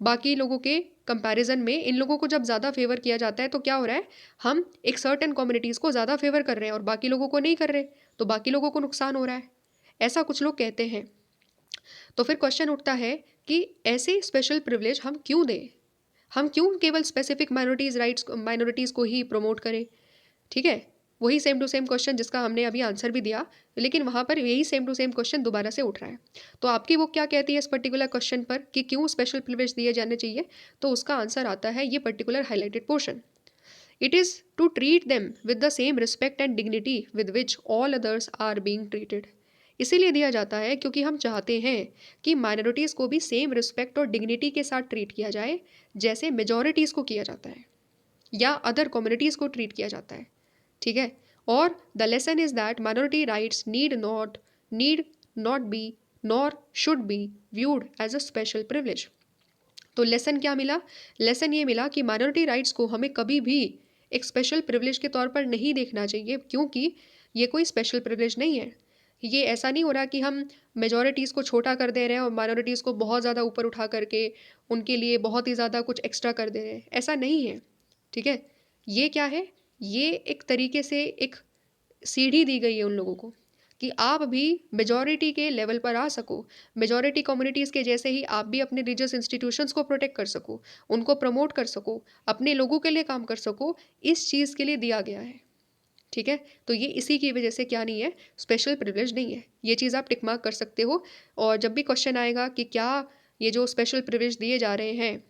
बाकी लोगों के कंपैरिजन में इन लोगों को जब ज़्यादा फेवर किया जाता है तो क्या हो रहा है, हम एक सर्टेन कम्युनिटीज़ को ज़्यादा फेवर कर रहे हैं और बाकी लोगों को नहीं कर रहे, तो बाकी लोगों को नुकसान हो रहा है, ऐसा कुछ लोग कहते हैं। तो फिर क्वेश्चन उठता है कि ऐसे स्पेशल प्रिविलेज हम क्यों दें, हम क्यों केवल स्पेसिफिक माइनॉरिटीज़ को ही प्रमोट करें? ठीक है, वही सेम टू सेम क्वेश्चन जिसका हमने अभी आंसर भी दिया, लेकिन वहाँ पर यही सेम टू सेम क्वेश्चन दोबारा से उठ रहा है। तो आपकी बुक क्या कहती है इस पर्टिकुलर क्वेश्चन पर कि क्यों स्पेशल प्रिविलेज दिए जाने चाहिए? तो उसका आंसर आता है ये particular highlighted portion. It is to treat them with the same respect and dignity with which all others are being treated. इसीलिए दिया जाता है क्योंकि हम चाहते हैं कि माइनॉरिटीज़ को भी सेम रिस्पेक्ट और डिग्निटी के साथ ट्रीट किया जाए जैसे मेजॉरिटीज़ को किया जाता है या अदर कम्युनिटीज़ को ट्रीट किया जाता है, ठीक है। और the lesson is that minority rights need not be nor should be viewed as a special privilege. तो लेसन क्या मिला? लेसन ये मिला कि माइनॉरिटी राइट्स को हमें कभी भी एक स्पेशल प्रिविलेज के तौर पर नहीं देखना चाहिए, क्योंकि ये कोई स्पेशल प्रिविलेज नहीं है। ये ऐसा नहीं हो रहा कि हम मेजॉरिटीज़ को छोटा कर दे रहे हैं और माइनॉरिटीज़ को बहुत ज़्यादा ऊपर उठा करके उनके लिए बहुत ही ज़्यादा कुछ एक्स्ट्रा कर दे रहे हैं, ऐसा नहीं है, ठीक है। ये क्या है? ये एक तरीके से एक सीढ़ी दी गई है उन लोगों को कि आप भी मेजॉरिटी के लेवल पर आ सको, मेजॉरिटी कम्युनिटीज़ के जैसे ही आप भी अपने रिलीजियस इंस्टीट्यूशंस को प्रोटेक्ट कर सको, उनको प्रमोट कर सको, अपने लोगों के लिए काम कर सको, इस चीज़ के लिए दिया गया है, ठीक है। तो ये इसी की वजह से क्या नहीं है, स्पेशल प्रिविलेज नहीं है। ये चीज़ आप टिक मार्क कर सकते हो। और जब भी क्वेश्चन आएगा कि क्या ये जो स्पेशल प्रिविलेज दिए जा रहे हैं,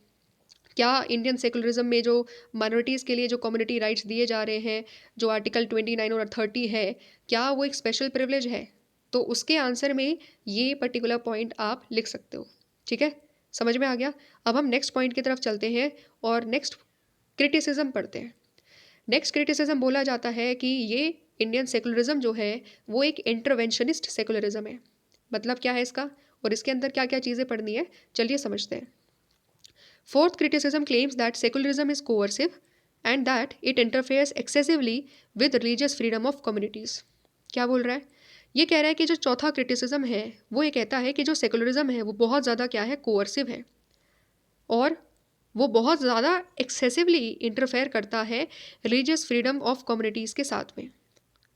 क्या इंडियन सेकुलरिज्म में जो माइनॉरिटीज़ के लिए जो कम्युनिटी राइट्स दिए जा रहे हैं, जो आर्टिकल 29 और 30 है, क्या वो एक स्पेशल प्रिविलेज है? तो उसके आंसर में ये पर्टिकुलर पॉइंट आप लिख सकते हो, ठीक है। समझ में आ गया? अब हम नेक्स्ट पॉइंट की तरफ चलते हैं और नेक्स्ट क्रिटिसिज्म पढ़ते हैं। नेक्स्ट क्रिटिसिज्म बोला जाता है कि ये इंडियन सेकुलरिज्म जो है वो एक इंटरवेंशनिस्ट सेकुलरिज्म है। मतलब क्या है इसका और इसके अंदर क्या क्या चीज़ें पढ़नी है, चलिए समझते हैं। Fourth criticism claims that secularism is coercive and that it interferes excessively with religious freedom of communities. क्या बोल रहा है? ये कह रहा है कि जो चौथा क्रिटिसिज्म है वो ये कहता है कि जो सेकुलरिज्म है वो बहुत ज़्यादा क्या है, कोअर्सिव है और वो बहुत ज़्यादा एक्सेसिवली इंटरफेयर करता है रिलीजियस फ्रीडम ऑफ कम्युनिटीज़ के साथ में,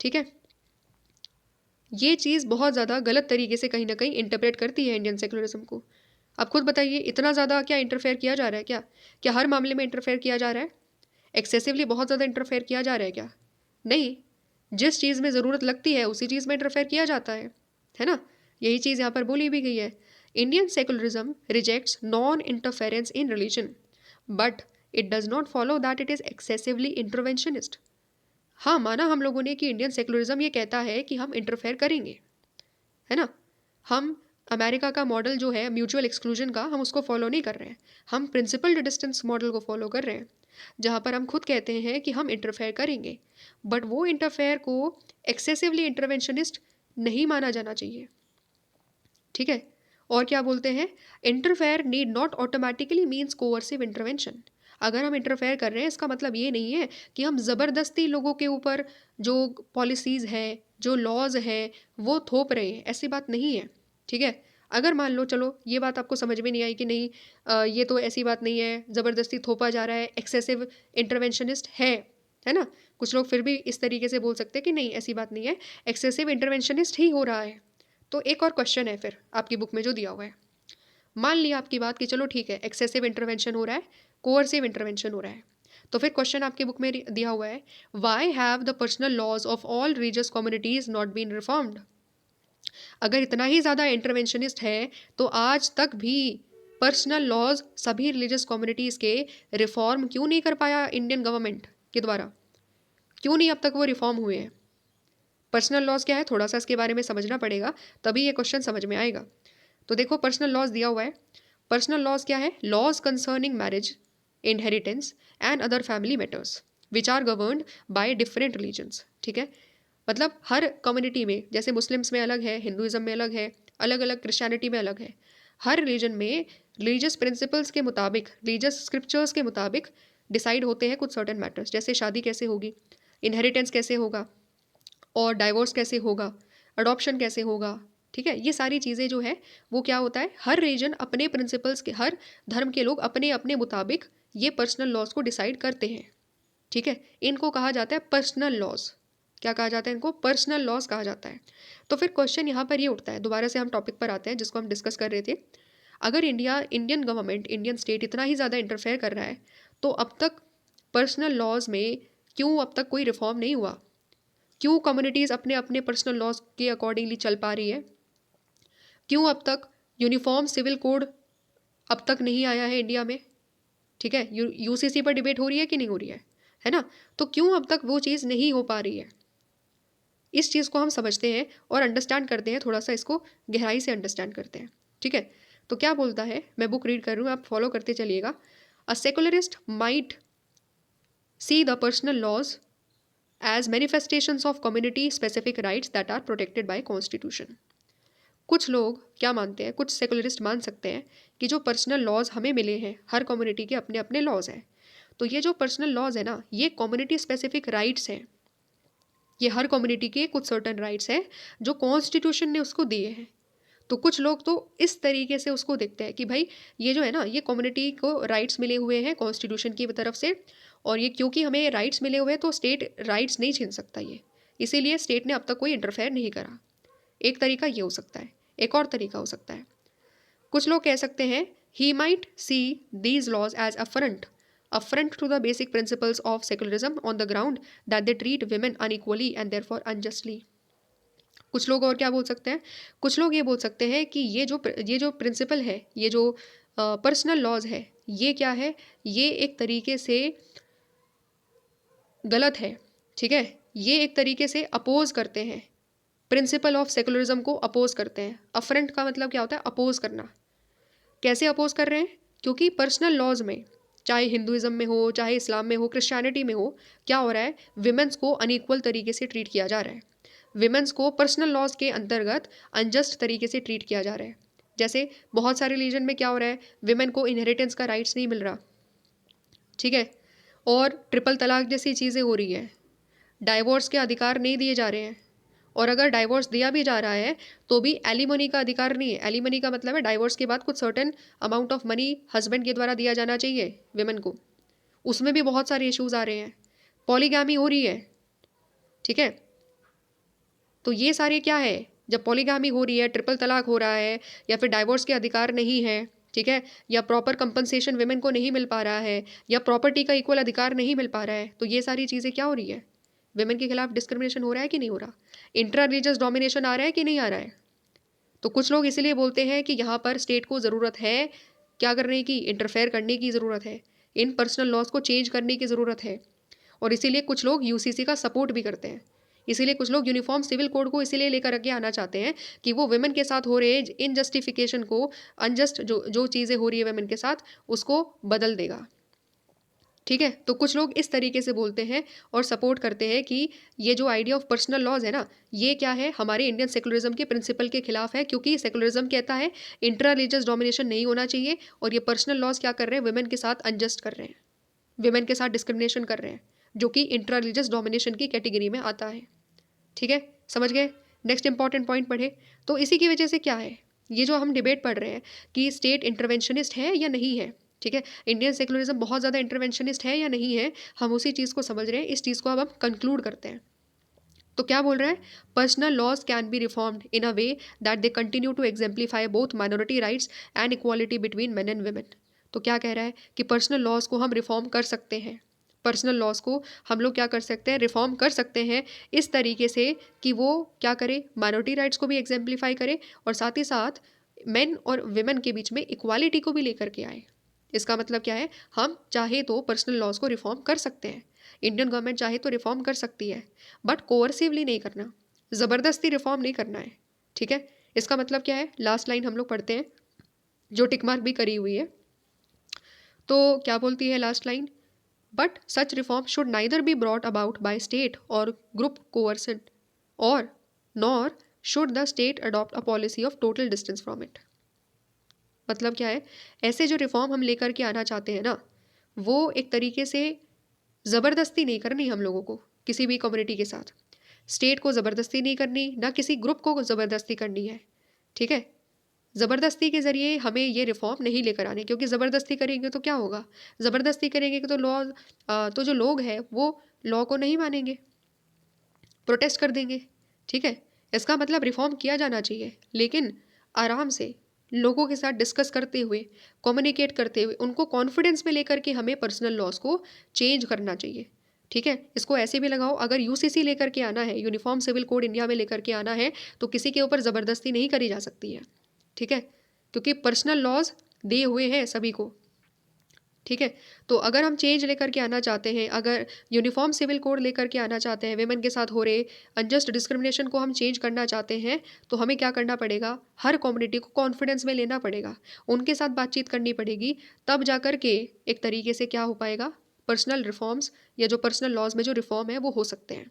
ठीक है। ये चीज़ बहुत ज़्यादा गलत तरीके से कहीं ना कहीं इंटरप्रेट करती है इंडियन सेकुलरिज्म को। अब खुद बताइए, इतना ज़्यादा क्या इंटरफेयर किया जा रहा है? क्या हर मामले में इंटरफेयर किया जा रहा है? एक्सेसिवली बहुत ज़्यादा इंटरफेयर किया जा रहा है क्या? नहीं, जिस चीज़ में ज़रूरत लगती है उसी चीज़ में इंटरफेयर किया जाता है ना। यही चीज़ यहाँ पर बोली भी गई है। Indian secularism rejects non interference in religion but it does not follow that it is excessively interventionist. हाँ, माना हम लोगों ने कि इंडियन सेकुलरिज्म ये कहता है कि हम इंटरफेयर करेंगे, है ना। हम अमेरिका का मॉडल जो है म्यूचुअल एक्सक्लूजन का, हम उसको फॉलो नहीं कर रहे हैं। हम प्रिंसिपल्ड डिस्टेंस मॉडल को फॉलो कर रहे हैं, जहाँ पर हम खुद कहते हैं कि हम इंटरफेयर करेंगे, बट वो इंटरफेयर को एक्सेसिवली इंटरवेंशनिस्ट नहीं माना जाना चाहिए, ठीक है। और क्या बोलते हैं, interfere need not automatically means coercive intervention. अगर हम इंटरफेयर कर रहे हैं इसका मतलब ये नहीं है कि हम ज़बरदस्ती लोगों के ऊपर जो पॉलिसीज़ हैं, जो लॉज हैं, वो थोप रहे हैं, ऐसी बात नहीं है, ठीक है। अगर मान लो, चलो ये बात आपको समझ में नहीं आई कि नहीं, ये तो ऐसी बात नहीं है, ज़बरदस्ती थोपा जा रहा है, एक्सेसिव इंटरवेंशनिस्ट है ना। कुछ लोग फिर भी इस तरीके से बोल सकते हैं कि नहीं, ऐसी बात नहीं है, एक्सेसिव इंटरवेंशनिस्ट ही हो रहा है, तो एक और क्वेश्चन है फिर आपकी बुक में जो दिया हुआ है, मान लिया आपकी बात कि चलो ठीक है एक्सेसिव इंटरवेंशन हो रहा है, कोअर्सिव इंटरवेंशन हो रहा है, तो फिर क्वेश्चन आपकी बुक में दिया हुआ है, why have the personal laws of all religious communities not been reformed. अगर इतना ही ज़्यादा इंटरवेंशनिस्ट है तो आज तक भी पर्सनल लॉज सभी रिलीजियस कम्युनिटीज़ के रिफॉर्म क्यों नहीं कर पाया इंडियन गवर्नमेंट के द्वारा, क्यों नहीं अब तक वो रिफॉर्म हुए हैं। पर्सनल लॉज क्या है, थोड़ा सा इसके बारे में समझना पड़ेगा, तभी ये क्वेश्चन समझ में आएगा। तो देखो पर्सनल लॉज दिया हुआ है, पर्सनल लॉज क्या है, laws concerning marriage, inheritance and other family matters which are governed by different religions. ठीक है, मतलब हर कम्युनिटी में, जैसे मुस्लिम्स में अलग है, हिंदुज़म में अलग है, अलग अलग क्रिश्चियनिटी में अलग है, हर रिलीजन में रिलीजियस प्रिंसिपल्स के मुताबिक, रिलीजियस स्क्रिप्चर्स के मुताबिक डिसाइड होते हैं कुछ सर्टेन मैटर्स, जैसे शादी कैसे होगी, इनहेरिटेंस कैसे होगा, और डाइवोर्स कैसे होगा, अडॉप्शन कैसे होगा। ठीक है, ये सारी चीज़ें जो है वो क्या होता है, हर रीजन अपने प्रिंसिपल्स के, हर धर्म के लोग अपने अपने मुताबिक ये पर्सनल लॉज को डिसाइड करते हैं। ठीक है, इनको कहा जाता है पर्सनल लॉज। क्या कहा जाता है इनको, पर्सनल लॉज कहा जाता है। तो फिर क्वेश्चन यहाँ पर ये उठता है, दोबारा से हम टॉपिक पर आते हैं जिसको हम डिस्कस कर रहे थे। अगर इंडियन गवर्नमेंट, इंडियन स्टेट इतना ही ज़्यादा इंटरफेयर कर रहा है तो अब तक पर्सनल लॉज में क्यों अब तक कोई रिफॉर्म नहीं हुआ, क्यों कम्युनिटीज़ अपने अपने पर्सनल लॉज के अकॉर्डिंगली चल पा रही है, क्यों अब तक यूनिफॉर्म सिविल कोड अब तक नहीं आया है इंडिया में। ठीक है, यूसीसी पर डिबेट हो रही है कि नहीं हो रही है ना, तो क्यों अब तक वो चीज़ नहीं हो पा रही है। इस चीज़ को हम समझते हैं और अंडरस्टैंड करते हैं, थोड़ा सा इसको गहराई से अंडरस्टैंड करते हैं। ठीक है, तो क्या बोलता है, मैं बुक रीड कर रही हूँ, आप फॉलो करते चलिएगा। A secularist might see the personal laws as manifestations of community specific rights that are protected by constitution. कुछ लोग क्या मानते हैं, कुछ सेकुलरिस्ट मान सकते हैं कि जो पर्सनल लॉज हमें मिले हैं, हर कम्युनिटी के अपने अपने लॉज हैं, तो ये जो पर्सनल लॉज है ना, ये कम्युनिटी स्पेसिफिक राइट्स हैं, ये हर कम्युनिटी के कुछ सर्टन राइट्स हैं जो कॉन्स्टिट्यूशन ने उसको दिए हैं। तो कुछ लोग तो इस तरीके से उसको देखते हैं कि भाई ये जो है ना, ये कम्युनिटी को राइट्स मिले हुए हैं कॉन्स्टिट्यूशन की तरफ से, और ये क्योंकि हमें राइट्स मिले हुए हैं तो स्टेट राइट्स नहीं छीन सकता ये, इसीलिए स्टेट ने अब तक कोई इंटरफेयर नहीं करा। एक तरीका ये हो सकता है। एक और तरीका हो सकता है, कुछ लोग कह सकते हैं he might see these laws as affront to the basic principles of secularism on the ground that they treat women unequally and therefore unjustly। कुछ लोग और क्या बोल सकते हैं, कुछ लोग ये बोल सकते हैं कि ये जो प्रिंसिपल है, ये जो पर्सनल लॉज है, ये क्या है, ये एक तरीके से गलत है। ठीक है, ये एक तरीके से अपोज करते हैं, प्रिंसिपल ऑफ सेकुलरिज्म को अपोज करते हैं। अफरेंट का मतलब क्या होता है, अपोज करना। कैसे अपोज कर रहे हैं, क्योंकि पर्सनल लॉज में, चाहे हिंदुइज्म में हो, चाहे इस्लाम में हो, क्रिश्चियनिटी में हो, क्या हो रहा है, विमेंस को अनइक्वल तरीके से ट्रीट किया जा रहा है। विमेंस को पर्सनल लॉज के अंतर्गत अनजस्ट तरीके से ट्रीट किया जा रहा है। जैसे बहुत सारे रिलीजन में क्या हो रहा है, विमेन को इनहेरिटेंस का राइट्स नहीं मिल रहा। ठीक है, और ट्रिपल तलाक जैसी चीज़ें हो रही हैं, डाइवोर्स के अधिकार नहीं दिए जा रहे हैं, और अगर डाइवोर्स दिया भी जा रहा है तो भी एलिमनी का अधिकार नहीं है। एलिमनी का मतलब है डाइवोर्स के बाद कुछ certain amount of money husband के द्वारा दिया जाना चाहिए विमेन को, उसमें भी बहुत सारे इश्यूज आ रहे हैं। पॉलीगैमी हो रही है। ठीक है, तो ये सारे क्या है, जब पॉलीगैमी हो रही है, ट्रिपल तलाक हो रहा है, या फिर डाइवोर्स के अधिकार नहीं है, ठीक है, या प्रॉपर कंपनसेशन विमेन को नहीं मिल पा रहा है, या प्रॉपर्टी का इक्वल अधिकार नहीं मिल पा रहा है, तो ये सारी चीज़ें क्या हो रही है, विमेन के खिलाफ डिस्क्रिमिनेशन हो रहा है कि नहीं हो रहा, इंट्रा रिलीजियस डोमिनेशन आ रहा है कि नहीं आ रहा है। तो कुछ लोग इसीलिए बोलते हैं कि यहाँ पर स्टेट को ज़रूरत है क्या करने की, इंटरफेयर करने की ज़रूरत है, इन पर्सनल लॉज को चेंज करने की ज़रूरत है। और इसीलिए कुछ लोग यूसीसी का सपोर्ट भी करते हैं, इसीलिए कुछ लोग यूनिफॉर्म सिविल कोड को इसीलिए लेकर आगे आना चाहते हैं कि वो वुमेन के साथ हो रहे इन जस्टिफिकेशन को, अनजस्ट जो जो चीज़ें हो रही है वुमेन के साथ, उसको बदल देगा। ठीक है, तो कुछ लोग इस तरीके से बोलते हैं और सपोर्ट करते हैं कि ये जो आइडिया ऑफ पर्सनल लॉज है ना, ये क्या है, हमारे इंडियन सेकुलरिज्म के प्रिंसिपल के खिलाफ है, क्योंकि सेकुलरिज्म कहता है इंट्रा रिलीजियस डोमिनेशन नहीं होना चाहिए, और ये पर्सनल लॉज क्या कर रहे हैं, वुमेन के साथ अनजस्ट कर रहे हैं, विमेन के साथ डिस्क्रिमिनेशन कर रहे हैं, जो कि इंट्रा रिलीजियस डोमिनेशन की कैटेगरी में आता है। ठीक है, समझ गए। नेक्स्ट इंपॉर्टेंट पॉइंट पढ़े। तो इसी की वजह से क्या है, ये जो हम डिबेट पढ़ रहे हैं कि स्टेट इंटरवेंशनिस्ट है या नहीं है, ठीक है, इंडियन सेकुलरिज्म बहुत ज़्यादा इंटरवेंशनिस्ट है या नहीं है, हम उसी चीज़ को समझ रहे हैं। इस चीज़ को अब हम कंक्लूड करते हैं। तो क्या बोल रहा है, personal laws can be reformed in a way that they continue to exemplify both minority rights and equality between men and women. तो क्या कह रहा है कि पर्सनल लॉज को हम रिफॉर्म कर सकते हैं, पर्सनल लॉज को हम लोग क्या कर सकते हैं, रिफॉर्म कर सकते हैं इस तरीके से कि वो क्या करे, माइनॉरिटी राइट्स को भी एग्जेम्पलीफाई करे और साथ ही साथ मेन और विमेन के बीच में इक्वालिटी को भी लेकर के आए। इसका मतलब क्या है, हम चाहे तो पर्सनल लॉज को रिफॉर्म कर सकते हैं, इंडियन गवर्नमेंट चाहे तो रिफॉर्म कर सकती है, बट कोअर्सिवली नहीं करना, ज़बरदस्ती रिफॉर्म नहीं करना है। ठीक है, इसका मतलब क्या है, लास्ट लाइन हम लोग पढ़ते हैं जो टिक मार्क भी करी हुई है। तो क्या बोलती है last line, but such reform should neither be brought about by state और ग्रुप कोअर्सन और nor should the state adopt a policy of total distance from it. मतलब क्या है, ऐसे जो रिफॉर्म हम लेकर के आना चाहते हैं ना, वो एक तरीके से ज़बरदस्ती नहीं करनी हम लोगों को किसी भी कम्युनिटी के साथ, स्टेट को ज़बरदस्ती नहीं करनी, ना किसी ग्रुप को ज़बरदस्ती करनी है। ठीक है, ज़बरदस्ती के ज़रिए हमें ये रिफॉर्म नहीं लेकर आने, क्योंकि ज़बरदस्ती करेंगे तो क्या होगा, ज़बरदस्ती करेंगे तो लॉ, तो जो लोग हैं वो लॉ को नहीं मानेंगे, प्रोटेस्ट कर देंगे। ठीक है, इसका मतलब रिफॉर्म किया जाना चाहिए, लेकिन आराम से लोगों के साथ डिस्कस करते हुए, कम्युनिकेट करते हुए, उनको कॉन्फिडेंस में लेकर के हमें पर्सनल लॉज को चेंज करना चाहिए। ठीक है, इसको ऐसे भी लगाओ, अगर यूसीसी लेकर के आना है, यूनिफॉर्म सिविल कोड इंडिया में लेकर के आना है, तो किसी के ऊपर ज़बरदस्ती नहीं करी जा सकती है। ठीक है, क्योंकि पर्सनल लॉज दिए हुए हैं सभी को। ठीक है, तो अगर हम चेंज लेकर के आना चाहते हैं, अगर यूनिफॉर्म सिविल कोड लेकर के आना चाहते हैं, वेमेन के साथ हो रहे अनजस्ट डिस्क्रिमिनेशन को हम चेंज करना चाहते हैं, तो हमें क्या करना पड़ेगा, हर कम्युनिटी को कॉन्फिडेंस में लेना पड़ेगा, उनके साथ बातचीत करनी पड़ेगी, तब जा कर के एक तरीके से क्या हो पाएगा, पर्सनल रिफॉर्म्स या जो पर्सनल लॉज में जो रिफॉर्म है वो हो सकते हैं।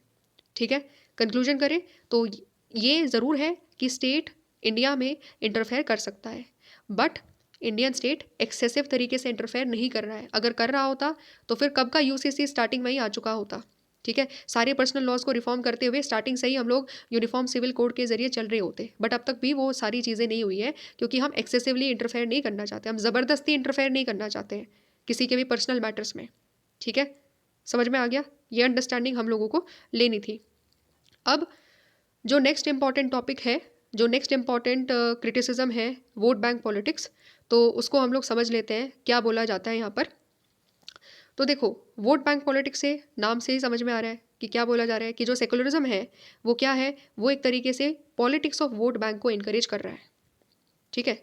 ठीक है, कंक्लूजन करें तो ये ज़रूर है कि स्टेट इंडिया में इंटरफेयर कर सकता है, बट इंडियन स्टेट एक्सेसिव तरीके से इंटरफेयर नहीं कर रहा है। अगर कर रहा होता तो फिर कब का यूसीसी स्टार्टिंग में ही आ चुका होता। ठीक है, सारे पर्सनल लॉज को रिफॉर्म करते हुए स्टार्टिंग से ही हम लोग यूनिफॉर्म सिविल कोड के जरिए चल रहे होते, बट अब तक भी वो सारी चीज़ें नहीं हुई है, क्योंकि हम एक्सेसिवली इंटरफेयर नहीं करना चाहते, हम ज़बरदस्ती इंटरफेयर नहीं करना चाहते हैं किसी के भी पर्सनल मैटर्स में। ठीक है, समझ में आ गया, ये अंडरस्टैंडिंग हम लोगों को लेनी थी। अब जो नेक्स्ट इम्पॉर्टेंट टॉपिक है, जो नेक्स्ट इम्पॉर्टेंट क्रिटिसिज्म है वोट बैंक पॉलिटिक्स, तो उसको हम लोग समझ लेते हैं क्या बोला जाता है यहाँ पर। तो देखो, वोट बैंक पॉलिटिक्स से नाम से ही समझ में आ रहा है कि क्या बोला जा रहा है, कि जो सेकुलरिज्म है वो क्या है, वो एक तरीके से पॉलिटिक्स ऑफ वोट बैंक को इनकरेज कर रहा है। ठीक है,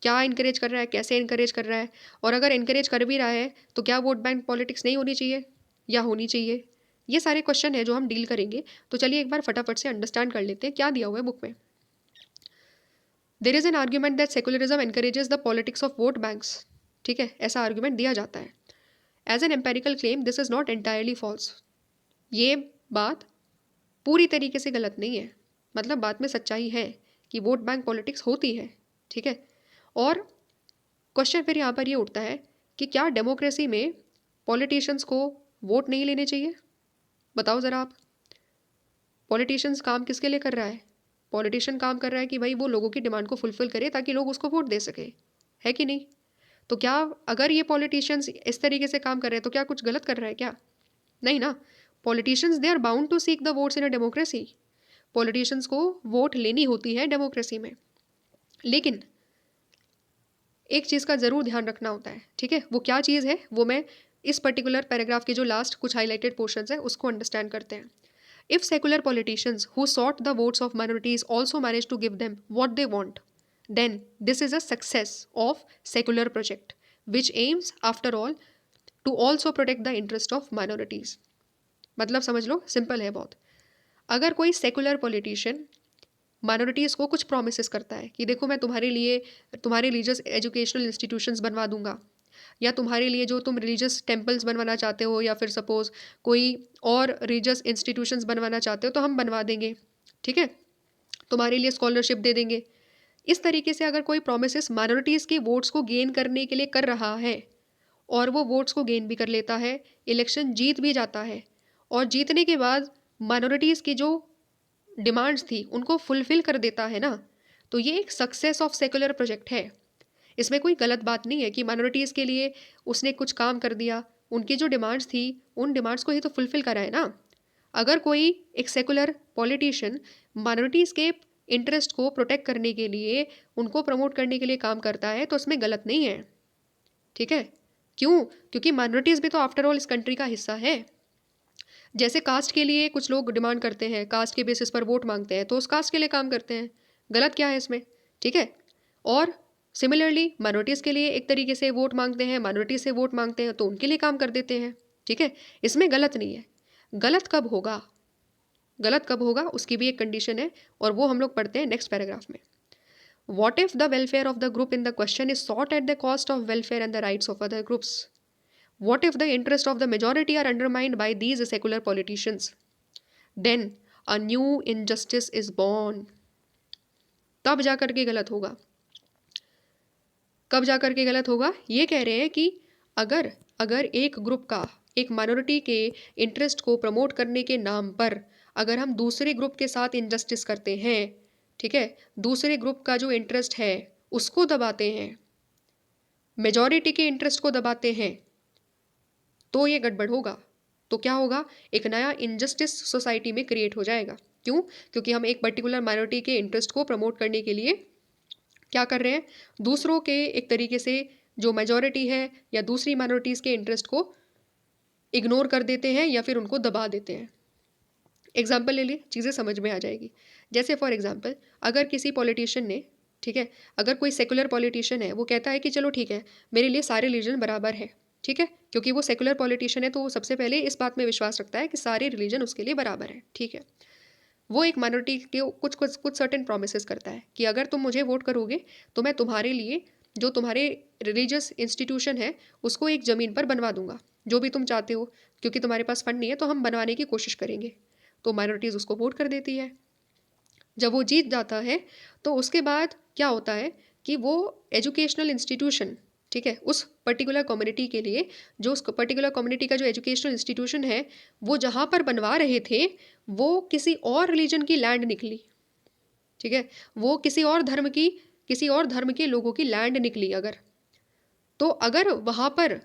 क्या इनकरेज कर रहा है, कैसे इनकरेज कर रहा है, और अगर इनकरेज कर भी रहा है तो क्या वोट बैंक पॉलिटिक्स नहीं होनी चाहिए या होनी चाहिए, ये सारे क्वेश्चन है जो हम डील करेंगे। तो चलिए एक बार फटाफट से अंडरस्टैंड कर लेते हैं क्या दिया हुआ है बुक में। There is an argument that secularism encourages the politics of vote banks. ठीक है, ऐसा आर्ग्यूमेंट दिया जाता है। As an empirical claim this is not entirely false. ये बात पूरी तरीके से गलत नहीं है, मतलब बात में सच्चाई है कि वोट बैंक पॉलिटिक्स होती है। ठीक है, और क्वेश्चन फिर यहाँ पर ये उठता है कि क्या डेमोक्रेसी में पॉलिटिशियंस को वोट नहीं लेने चाहिए। बताओ ज़रा आप, पॉलिटिशियंस काम किसके लिए कर रहा है, पॉलिटिशियन काम कर रहा है कि भाई वो लोगों की डिमांड को फुलफिल करे ताकि लोग उसको वोट दे सके, है कि नहीं। तो क्या अगर ये पॉलिटिशियंस इस तरीके से काम कर रहे हैं तो क्या कुछ गलत कर रहा है क्या, नहीं ना। Politicians they are bound to seek the votes in a democracy, politicians को वोट लेनी होती है डेमोक्रेसी में, लेकिन एक चीज़ का ज़रूर ध्यान रखना होता है। ठीक है, वो क्या चीज़ है वो मैं इस पर्टिकुलर पैराग्राफ के जो लास्ट कुछ हाईलाइटेड पोर्शंस है उसको अंडरस्टैंड करते हैं। If secular politicians who sought the votes of minorities also manage to give them what they want, then this is a success of secular project, which aims, after all, to also protect the interest of minorities. मतलब समझ लो, simple है बहुत। अगर कोई secular politician minorities को कुछ promise करता है कि देखो मैं तुम्हारे लिए तुम्हारे रिलीजियस एजुकेशनल इंस्टीट्यूशंस बनवा दूंगा, या तुम्हारे लिए जो तुम रिलीजियस टेम्पल्स बनवाना चाहते हो, या फिर सपोज कोई और रिलीजियस इंस्टीट्यूशंस बनवाना चाहते हो तो हम बनवा देंगे। ठीक है, तुम्हारे लिए स्कॉलरशिप दे देंगे। इस तरीके से अगर कोई प्रोमिस माइनॉरिटीज़ के वोट्स को गेन करने के लिए कर रहा है और वो वोट्स को गेन भी कर लेता है, इलेक्शन जीत भी जाता है, और जीतने के बाद माइनॉरिटीज़ की जो डिमांड्स थी उनको फुलफिल कर देता है ना, तो ये एक सक्सेस ऑफ सेकुलर प्रोजेक्ट है। इसमें कोई गलत बात नहीं है कि माइनॉरिटीज़ के लिए उसने कुछ काम कर दिया, उनकी जो डिमांड्स थी उन डिमांड्स को ही तो फुलफिल करा है ना। अगर कोई एक सेकुलर पॉलिटिशियन माइनॉरिटीज़ के इंटरेस्ट को प्रोटेक्ट करने के लिए, उनको प्रमोट करने के लिए काम करता है तो उसमें गलत नहीं है, ठीक है। क्यों? क्योंकि माइनॉरिटीज़ भी तो आफ्टर ऑल इस कंट्री का हिस्सा है। जैसे कास्ट के लिए कुछ लोग डिमांड करते हैं, कास्ट के बेसिस पर वोट मांगते हैं, तो उस कास्ट के लिए काम करते हैं, गलत क्या है इसमें, ठीक है। और सिमिलरली माइनॉरिटीज़ के लिए एक तरीके से वोट मांगते हैं, माइनॉरिटी से वोट मांगते हैं तो उनके लिए काम कर देते हैं, ठीक है। इसमें गलत नहीं है। गलत कब होगा, गलत कब होगा उसकी भी एक कंडीशन है, और वो हम लोग पढ़ते हैं नेक्स्ट पैराग्राफ में। What if the welfare of the group in the question is sought at the cost of welfare and the rights of other groups? What if the interests of the majority are undermined by these secular politicians? Then a new injustice is born. तब जाकर के गलत होगा। कब जाकर के गलत होगा? ये कह रहे हैं कि अगर अगर एक ग्रुप का, एक माइनॉरिटी के इंटरेस्ट को प्रमोट करने के नाम पर अगर हम दूसरे ग्रुप के साथ इनजस्टिस करते हैं, ठीक है, दूसरे ग्रुप का जो इंटरेस्ट है उसको दबाते हैं, मेजॉरिटी के इंटरेस्ट को दबाते हैं, तो ये गड़बड़ होगा। तो क्या होगा? एक नया इनजस्टिस सोसाइटी में क्रिएट हो जाएगा। क्यों? क्योंकि हम एक पर्टिकुलर माइनॉरिटी के इंटरेस्ट को प्रमोट करने के लिए क्या कर रहे हैं, दूसरों के एक तरीके से जो मेजॉरिटी है या दूसरी माइनॉरिटीज़ के इंटरेस्ट को इग्नोर कर देते हैं या फिर उनको दबा देते हैं। एग्जाम्पल ले लिए, चीज़ें समझ में आ जाएगी। जैसे फॉर एग्जाम्पल अगर किसी पॉलिटिशियन ने, ठीक है, अगर कोई सेकुलर पॉलिटिशियन है, वो कहता है कि चलो ठीक है, मेरे लिए सारे रिलीजन बराबर है, ठीक है, क्योंकि वो सेकुलर पॉलिटिशियन है तो वो सबसे पहले इस बात में विश्वास रखता है कि सारे रिलीजन उसके लिए बराबर है, ठीक है। वो एक माइनॉरिटी के कुछ कुछ कुछ सर्टेन प्रोमिसेस करता है कि अगर तुम मुझे वोट करोगे तो मैं तुम्हारे लिए जो तुम्हारे रिलीजियस इंस्टीट्यूशन है उसको एक ज़मीन पर बनवा दूंगा, जो भी तुम चाहते हो, क्योंकि तुम्हारे पास फंड नहीं है तो हम बनवाने की कोशिश करेंगे। तो माइनॉरिटीज़ उसको वोट कर देती है। जब वो जीत जाता है तो उसके बाद क्या होता है कि वो एजुकेशनल इंस्टीट्यूशन, ठीक है, उस पर्टिकुलर कम्युनिटी के लिए, जो उस पर्टिकुलर कम्युनिटी का जो एजुकेशनल इंस्टीट्यूशन है वो जहाँ पर बनवा रहे थे वो किसी और रिलीजन की लैंड निकली, ठीक है, वो किसी और धर्म के लोगों की लैंड निकली। अगर वहाँ पर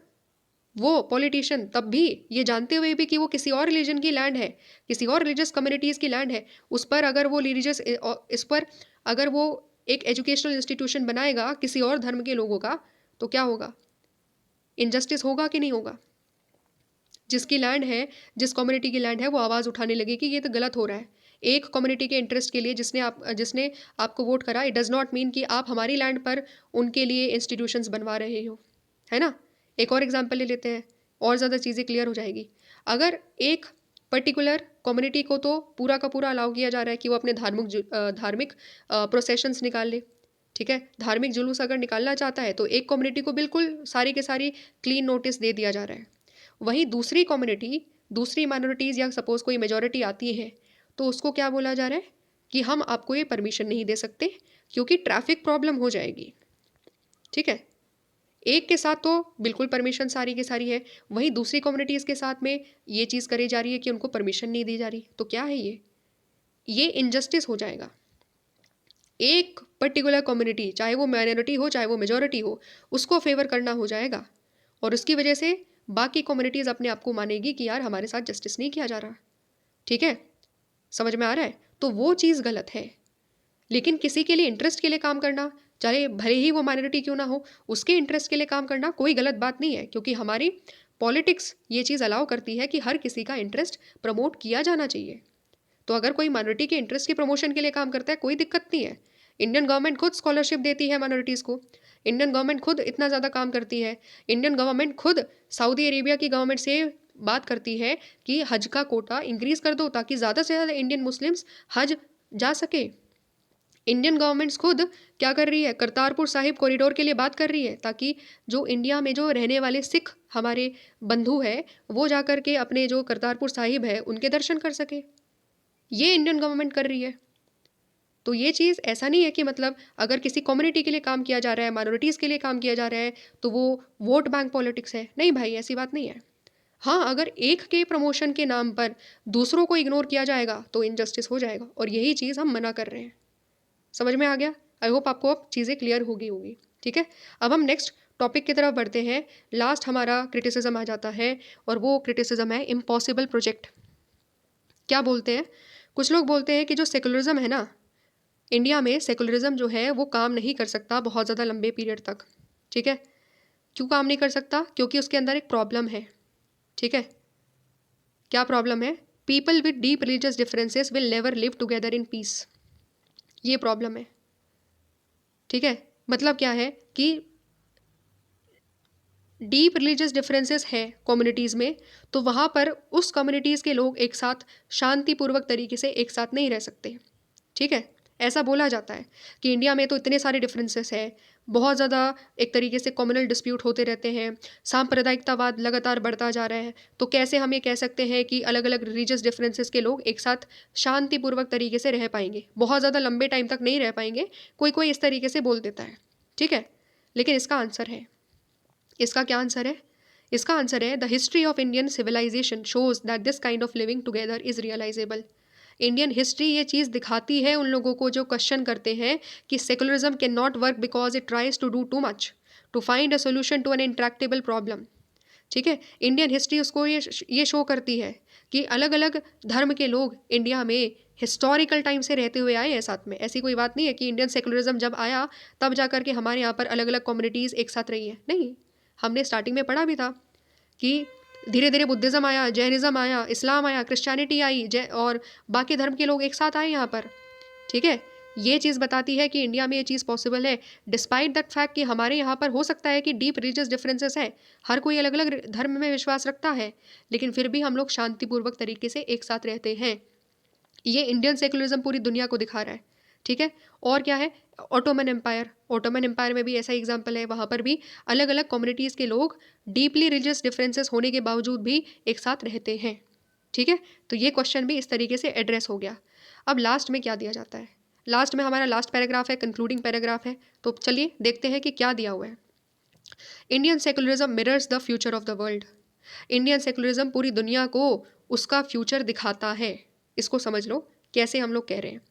वो पॉलिटिशियन तब भी ये जानते हुए भी कि वो किसी और रिलीजन की लैंड है, किसी और रिलीजियस कम्युनिटीज़ की लैंड है, उस पर अगर वो रिलीजियस इस पर अगर वो एक एजुकेशनल इंस्टीट्यूशन बनाएगा किसी और धर्म के लोगों का, तो क्या होगा? इनजस्टिस होगा कि नहीं होगा? जिसकी लैंड है, जिस कम्युनिटी की लैंड है, वो आवाज़ उठाने लगी कि ये तो गलत हो रहा है। एक कम्युनिटी के इंटरेस्ट के लिए जिसने आपको वोट करा, इट डज़ नॉट मीन कि आप हमारी लैंड पर उनके लिए इंस्टीट्यूशंस बनवा रहे हो, है ना। एक और एग्जाम्पल ले लेते हैं, और ज़्यादा चीज़ें क्लियर हो जाएगी। अगर एक पर्टिकुलर कम्युनिटी को तो पूरा का पूरा अलाउ किया जा रहा है कि वो अपने धार्मिक प्रोसेशंस निकाल ले, ठीक है, धार्मिक जुलूस अगर निकालना चाहता है तो एक कम्युनिटी को बिल्कुल सारी के सारी क्लीन नोटिस दे दिया जा रहा है। वहीं दूसरी कम्युनिटी, दूसरी माइनॉरिटीज़ या सपोज़ कोई मेजॉरिटी आती है तो उसको क्या बोला जा रहा है कि हम आपको ये परमिशन नहीं दे सकते क्योंकि ट्रैफिक प्रॉब्लम हो जाएगी, ठीक है। एक के साथ तो बिल्कुल परमिशन सारी की सारी है, वहीं दूसरी कम्युनिटीज़ के साथ में ये चीज़ करी जा रही है कि उनको परमिशन नहीं दी जा रही। तो क्या है ये इनजस्टिस हो जाएगा। एक पर्टिकुलर कम्युनिटी, चाहे वो माइनॉरिटी हो चाहे वो मेजॉरिटी हो, उसको फेवर करना हो जाएगा और उसकी वजह से बाकी कम्युनिटीज़ अपने आप को मानेगी कि यार हमारे साथ जस्टिस नहीं किया जा रहा, ठीक है, समझ में आ रहा है। तो वो चीज़ गलत है। लेकिन किसी के लिए इंटरेस्ट के लिए काम करना, चाहे भले ही वो माइनॉरिटी क्यों ना हो, उसके इंटरेस्ट के लिए काम करना कोई गलत बात नहीं है, क्योंकि हमारी पॉलिटिक्स ये चीज़ अलाउ करती है कि हर किसी का इंटरेस्ट प्रमोट किया जाना चाहिए। तो अगर कोई माइनॉरिटी के इंटरेस्ट की प्रमोशन के लिए काम करता है, कोई दिक्कत नहीं है। इंडियन गवर्नमेंट खुद स्कॉलरशिप देती है माइनॉरिटीज़ को, इंडियन गवर्नमेंट खुद इतना ज़्यादा काम करती है, इंडियन गवर्नमेंट खुद सऊदी अरेबिया की गवर्नमेंट से बात करती है कि हज का कोटा इंक्रीज़ कर दो ताकि ज़्यादा से ज़्यादा इंडियन मुस्लिम्स हज जा सके। इंडियन गवर्नमेंट्स खुद क्या कर रही है, करतारपुर साहिब कॉरिडोर के लिए बात कर रही है ताकि जो इंडिया में जो रहने वाले सिख हमारे बंधु हैं वो जा कर के अपने जो करतारपुर साहिब है उनके दर्शन कर सके। ये इंडियन गवर्नमेंट कर रही है। तो ये चीज़ ऐसा नहीं है कि मतलब अगर किसी कम्युनिटी के लिए काम किया जा रहा है, माइनॉरिटीज़ के लिए काम किया जा रहा है तो वो वोट बैंक पॉलिटिक्स है। नहीं भाई, ऐसी बात नहीं है। हाँ, अगर एक के प्रमोशन के नाम पर दूसरों को इग्नोर किया जाएगा तो इनजस्टिस हो जाएगा और यही चीज़ हम मना कर रहे हैं। समझ में आ गया? आई होप आपको अब चीज़ें क्लियर होगी। ठीक है, अब हम नेक्स्ट टॉपिक की तरफ बढ़ते हैं। लास्ट हमारा क्रिटिसिज्म आ जाता है और वो क्रिटिसिज्म है इम्पॉसिबल प्रोजेक्ट। क्या बोलते हैं, कुछ लोग बोलते हैं कि जो सेकुलरिज्म है ना, इंडिया में सेकुलरिज्म जो है वो काम नहीं कर सकता बहुत ज़्यादा लंबे पीरियड तक। ठीक है, क्यों काम नहीं कर सकता? क्योंकि उसके अंदर एक प्रॉब्लम है। ठीक है, क्या प्रॉब्लम है? People with deep religious differences will never live together in peace. ये प्रॉब्लम है। ठीक है, मतलब क्या है कि डीप रिलीजियस डिफरेंसेस है कम्युनिटीज़ में, तो वहाँ पर उस कम्युनिटीज़ के लोग एक साथ शांतिपूर्वक तरीके से एक साथ नहीं रह सकते। ठीक है, ऐसा बोला जाता है कि इंडिया में तो इतने सारे डिफरेंसेस है, बहुत ज़्यादा एक तरीके से कम्युनल डिस्प्यूट होते रहते हैं, सांप्रदायिकतावाद लगातार बढ़ता जा रहा है, तो कैसे हम ये कह सकते हैं कि अलग अलग रिलीजियस डिफरेंसेस के लोग एक साथ शांतिपूर्वक तरीके से रह पाएंगे, बहुत ज़्यादा लंबे टाइम तक नहीं रह पाएंगे। कोई कोई इस तरीके से बोल देता है। ठीक है, लेकिन इसका आंसर है, इसका क्या आंसर है? इसका आंसर है the history of Indian civilisation shows that this kind of living together is realisable. Indian history ये चीज़ दिखाती है उन लोगों को जो क्वेश्चन करते हैं कि secularism can not work because it tries to do too much to find a solution to an intractable problem. ठीक है, इंडियन हिस्ट्री उसको ये शो करती है कि अलग अलग धर्म के लोग इंडिया में हिस्टोरिकल टाइम से रहते हुए आए हैं साथ में। ऐसी कोई बात नहीं है कि इंडियन सेकुलरिज्म जब आया तब जा कर के हमारे यहाँ पर अलग अलग कम्युनिटीज़ एक साथ रही है, नहीं। हमने स्टार्टिंग में पढ़ा भी था कि धीरे धीरे बुद्धिज़्म आया, जैनिज़्म आया, इस्लाम आया, क्रिश्चियनिटी आई, जै और बाकी धर्म के लोग एक साथ आए यहाँ पर। ठीक है, ये चीज़ बताती है कि इंडिया में ये चीज़ पॉसिबल है, डिस्पाइट दैट फैक्ट कि हमारे यहाँ पर हो सकता है कि डीप रिलीजियस डिफरेंसेस है, हर कोई अलग अलग धर्म में विश्वास रखता है, लेकिन फिर भी हम लोग शांतिपूर्वक तरीके से एक साथ रहते हैं। ये इंडियन सेकुलरिज्म पूरी दुनिया को दिखा रहा है। ठीक है, और क्या है? ऑटोमन एम्पायर, ऑटोमन एम्पायर में भी ऐसा एग्जाम्पल है, वहाँ पर भी अलग अलग कम्युनिटीज़ के लोग डीपली रिलीजियस डिफरेंसेस होने के बावजूद भी एक साथ रहते हैं। ठीक है, तो ये क्वेश्चन भी इस तरीके से एड्रेस हो गया। अब लास्ट में क्या दिया जाता है? लास्ट में हमारा लास्ट पैराग्राफ है, कंक्लूडिंग पैराग्राफ है, तो चलिए देखते हैं कि क्या दिया हुआ है। Indian secularism mirrors the future of the world. Indian secularism पूरी दुनिया को उसका फ्यूचर दिखाता है। इसको समझ लो कैसे हम लोग कह रहे हैं।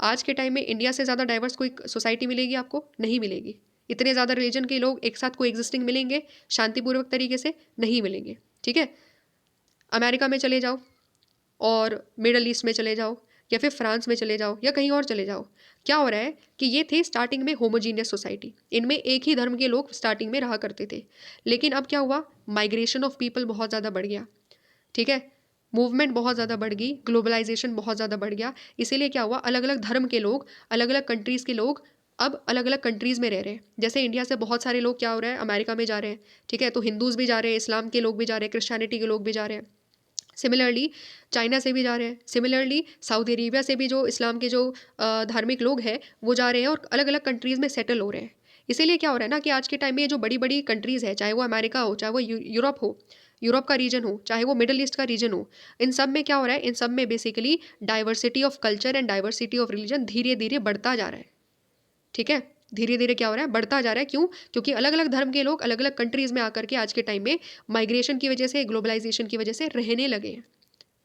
आज के टाइम में इंडिया से ज़्यादा डाइवर्स कोई सोसाइटी मिलेगी आपको? नहीं मिलेगी। इतने ज़्यादा रिलीजन के लोग एक साथ कोई एग्जिस्टिंग मिलेंगे शांतिपूर्वक तरीके से? नहीं मिलेंगे। ठीक है, अमेरिका में चले जाओ और मिडल ईस्ट में चले जाओ या फिर फ्रांस में चले जाओ या कहीं और चले जाओ, क्या हो रहा है कि ये थे स्टार्टिंग में होमोजीनियस सोसाइटी, इनमें एक ही धर्म के लोग स्टार्टिंग में रहा करते थे, लेकिन अब क्या हुआ? माइग्रेशन ऑफ पीपल बहुत ज़्यादा बढ़ गया। ठीक है, मूवमेंट बहुत ज़्यादा बढ़ गई, ग्लोबलाइजेशन बहुत ज़्यादा बढ़ गया, इसीलिए क्या हुआ? अलग अलग धर्म के लोग, अलग अलग कंट्रीज़ के लोग अब अलग अलग कंट्रीज़ में रह रहे हैं। जैसे इंडिया से बहुत सारे लोग क्या हो रहा है, अमेरिका में जा रहे हैं। ठीक है, तो हिंदूज़ भी जा रहे हैं, इस्लाम के लोग भी जा रहे हैं, क्रिश्चियनिटी के लोग भी जा रहे हैं। सिमिलरली चाइना से भी जा रहे हैं, सिमिलरली सऊदी अरेबिया से भी जो इस्लाम के जो धार्मिक लोग हैं वो जा रहे हैं और अलग अलग कंट्रीज़ में सेटल हो रहे हैं। इसीलिए क्या हो रहा है ना कि आज के टाइम में ये जो बड़ी बड़ी कंट्रीज़ है, चाहे वो अमेरिका हो, चाहे वो यूरोप हो, यूरोप का रीजन हो, चाहे वो मिडल ईस्ट का रीजन हो, इन सब में क्या हो रहा है? इन सब में basically diversity of culture and diversity of religion धीरे धीरे बढ़ता जा रहा है। ठीक है, धीरे धीरे क्या हो रहा है? बढ़ता जा रहा है। क्यों? क्योंकि अलग अलग धर्म के लोग अलग अलग कंट्रीज़ में आकर के आज के टाइम में माइग्रेशन की वजह से, ग्लोबलाइजेशन की वजह से रहने लगे हैं।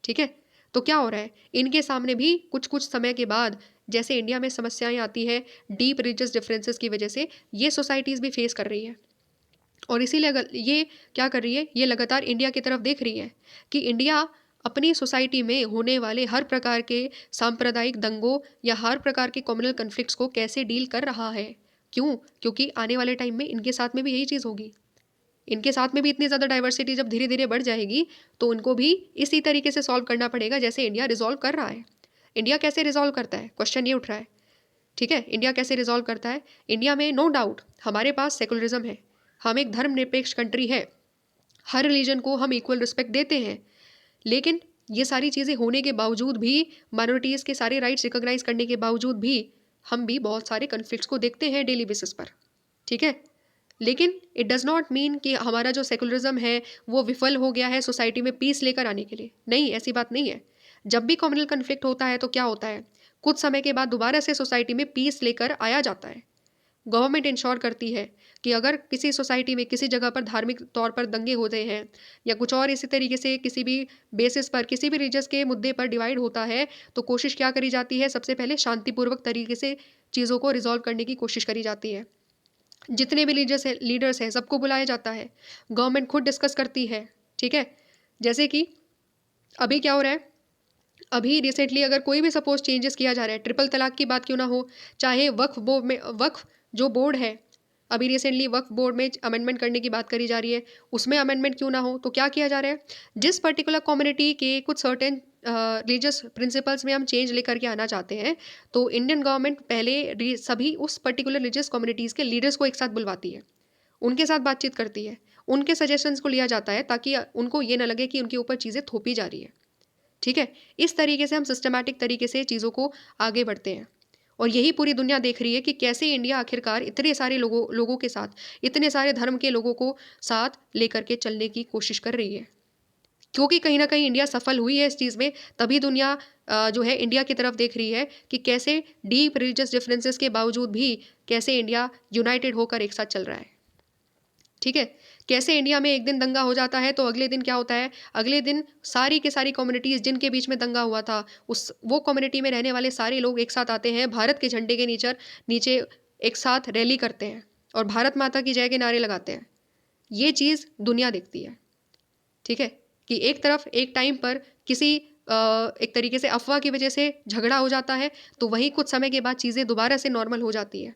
ठीक है, तो क्या हो रहा है? इनके सामने भी कुछ कुछ समय के बाद, जैसे इंडिया में समस्याएं आती है डीप रिलीजियस डिफरेंसेस की वजह से, ये सोसाइटीज़ भी फेस कर रही है। और इसीलिए अगर ये क्या कर रही है, ये लगातार इंडिया की तरफ देख रही है कि इंडिया अपनी सोसाइटी में होने वाले हर प्रकार के सांप्रदायिक दंगों या हर प्रकार के कम्युनल कन्फ्लिक्ट्स को कैसे डील कर रहा है। क्यों? क्योंकि आने वाले टाइम में इनके साथ में भी यही चीज़ होगी। इनके साथ में भी इतनी ज़्यादा डाइवर्सिटी जब धीरे धीरे बढ़ जाएगी तो उनको भी इसी तरीके से सॉल्व करना पड़ेगा जैसे इंडिया रिजॉल्व कर रहा है। इंडिया कैसे रिजॉल्व करता है? क्वेश्चन ये उठ रहा है। ठीक है, इंडिया कैसे रिजॉल्व करता है? इंडिया में नो डाउट हमारे पास सेकुलरिज्म है, हम एक धर्मनिरपेक्ष कंट्री है, हर रिलीजन को हम इक्वल रिस्पेक्ट देते हैं, लेकिन ये सारी चीज़ें होने के बावजूद भी, माइनॉरिटीज़ के सारे राइट्स रिकॉग्नाइज करने के बावजूद भी, हम भी बहुत सारे कन्फ्लिक्ट्स को देखते हैं डेली बेसिस पर। ठीक है, लेकिन इट डज़ नॉट मीन कि हमारा जो सेकुलरिज्म है वो विफल हो गया है सोसाइटी में पीस लेकर आने के लिए। नहीं, ऐसी बात नहीं है। जब भी कम्युनल कन्फ्लिक्ट होता है तो क्या होता है? कुछ समय के बाद दोबारा से सोसाइटी में पीस लेकर आया जाता है। गवर्नमेंट इंश्योर करती है कि अगर किसी सोसाइटी में किसी जगह पर धार्मिक तौर पर दंगे होते हैं या कुछ और इसी तरीके से किसी भी बेसिस पर किसी भी रिलीजियस के मुद्दे पर डिवाइड होता है, तो कोशिश क्या करी जाती है? सबसे पहले शांतिपूर्वक तरीके से चीज़ों को रिजॉल्व करने की कोशिश करी जाती है। जितने भी लीडर्स है, लीडर्स हैं, सबको बुलाया जाता है, गवर्नमेंट खुद डिस्कस करती है। ठीक है, जैसे कि अभी क्या हो रहा है अभी रिसेंटली अगर कोई भी सपोज चेंजेस किया जा रहा है, ट्रिपल तलाक की बात क्यों ना हो, चाहे वक्फ बोर्ड में, वक्फ जो बोर्ड है, अभी रिसेंटली वक्फ बोर्ड में अमेंडमेंट करने की बात करी जा रही है, उसमें अमेंडमेंट क्यों ना हो, तो क्या किया जा रहा है, जिस पर्टिकुलर कम्युनिटी के कुछ सर्टेन रिलीजियस प्रिंसिपल्स में हम चेंज लेकर के आना चाहते हैं, तो इंडियन गवर्नमेंट पहले सभी उस पर्टिकुलर रिलीजियस कम्युनिटीज़ के लीडर्स को एक साथ बुलवाती है, उनके साथ बातचीत करती है, उनके सजेशंस को लिया जाता है, ताकि उनको ये ना लगे कि उनके ऊपर चीज़ें थोपी जा रही है। ठीक है, इस तरीके से हम सिस्टमैटिक तरीके से चीज़ों को आगे बढ़ते हैं, और यही पूरी दुनिया देख रही है कि कैसे इंडिया आखिरकार इतने सारे लोगों के साथ, इतने सारे धर्म के लोगों को साथ लेकर के चलने की कोशिश कर रही है, क्योंकि कहीं ना कहीं इंडिया सफल हुई है इस चीज़ में, तभी दुनिया जो है इंडिया की तरफ देख रही है कि कैसे डीप रिलीजियस डिफरेंसेस के बावजूद भी कैसे इंडिया यूनाइटेड होकर एक साथ चल रहा है। ठीक है, कैसे इंडिया में एक दिन दंगा हो जाता है तो अगले दिन क्या होता है, अगले दिन सारी के सारी कम्युनिटीज़ जिनके बीच में दंगा हुआ था, उस वो कम्युनिटी में रहने वाले सारे लोग एक साथ आते हैं, भारत के झंडे के नीचे नीचे एक साथ रैली करते हैं और भारत माता की जय के नारे लगाते हैं। ये चीज़ दुनिया देखती है। ठीक है, कि एक तरफ एक टाइम पर किसी एक तरीके से अफवाह की वजह से झगड़ा हो जाता है, तो वहीं कुछ समय के बाद चीज़ें दोबारा से नॉर्मल हो जाती है,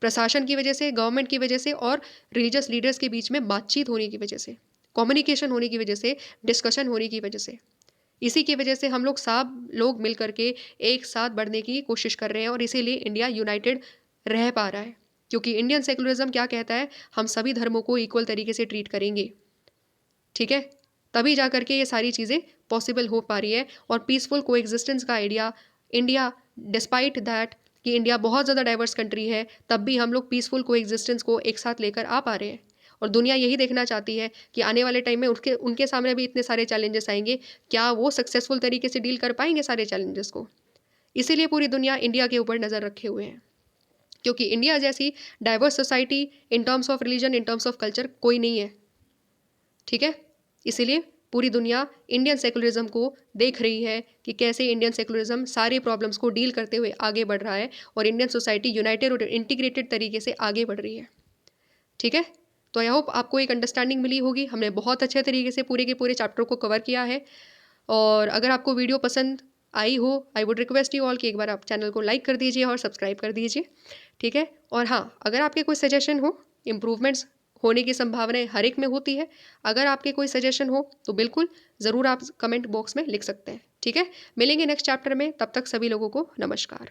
प्रशासन की वजह से, गवर्नमेंट की वजह से और रिलीजियस लीडर्स के बीच में बातचीत होने की वजह से, कम्युनिकेशन होने की वजह से, डिस्कशन होने की वजह से। इसी की वजह से हम लोग सब लोग मिल करके एक साथ बढ़ने की कोशिश कर रहे हैं, और इसीलिए इंडिया यूनाइटेड रह पा रहा है, क्योंकि इंडियन सेकुलरिज्म क्या कहता है, हम सभी धर्मों को इक्वल तरीके से ट्रीट करेंगे। ठीक है, तभी जा करके ये सारी चीज़ें पॉसिबल हो पा रही है, और पीसफुल को एग्जिस्टेंस का आइडिया इंडिया, डिस्पाइट दैट कि इंडिया बहुत ज़्यादा डाइवर्स कंट्री है, तब भी हम लोग पीसफुल को एग्जिस्टेंस को एक साथ लेकर आ पा रहे हैं। और दुनिया यही देखना चाहती है कि आने वाले टाइम में उनके सामने भी इतने सारे चैलेंजेस आएंगे, क्या वो सक्सेसफुल तरीके से डील कर पाएंगे सारे चैलेंजेस को। इसीलिए पूरी दुनिया इंडिया के ऊपर नज़र रखे हुए हैं, क्योंकि इंडिया जैसी diverse society in terms of religion, in terms of culture कोई नहीं है। ठीक है, इसीलिए पूरी दुनिया इंडियन सेकुलरिज्म को देख रही है कि कैसे इंडियन सेकुलरिज्म सारे प्रॉब्लम्स को डील करते हुए आगे बढ़ रहा है, और इंडियन सोसाइटी यूनाइटेड और इंटीग्रेटेड तरीके से आगे बढ़ रही है। ठीक है, तो आई होप आपको एक अंडरस्टैंडिंग मिली होगी। हमने बहुत अच्छे तरीके से पूरे के पूरे चैप्टर को कवर किया है, और अगर आपको वीडियो पसंद आई हो, I would request you all कि एक बार आप चैनल को लाइक कर दीजिए और सब्सक्राइब कर दीजिए। ठीक है, और हाँ, अगर आपके कोई सजेशन हो, इम्प्रूवमेंट्स होने की संभावनाएं हर एक में होती है, अगर आपके कोई सजेशन हो तो बिल्कुल ज़रूर आप कमेंट बॉक्स में लिख सकते हैं। ठीक है, मिलेंगे नेक्स्ट चैप्टर में, तब तक सभी लोगों को नमस्कार।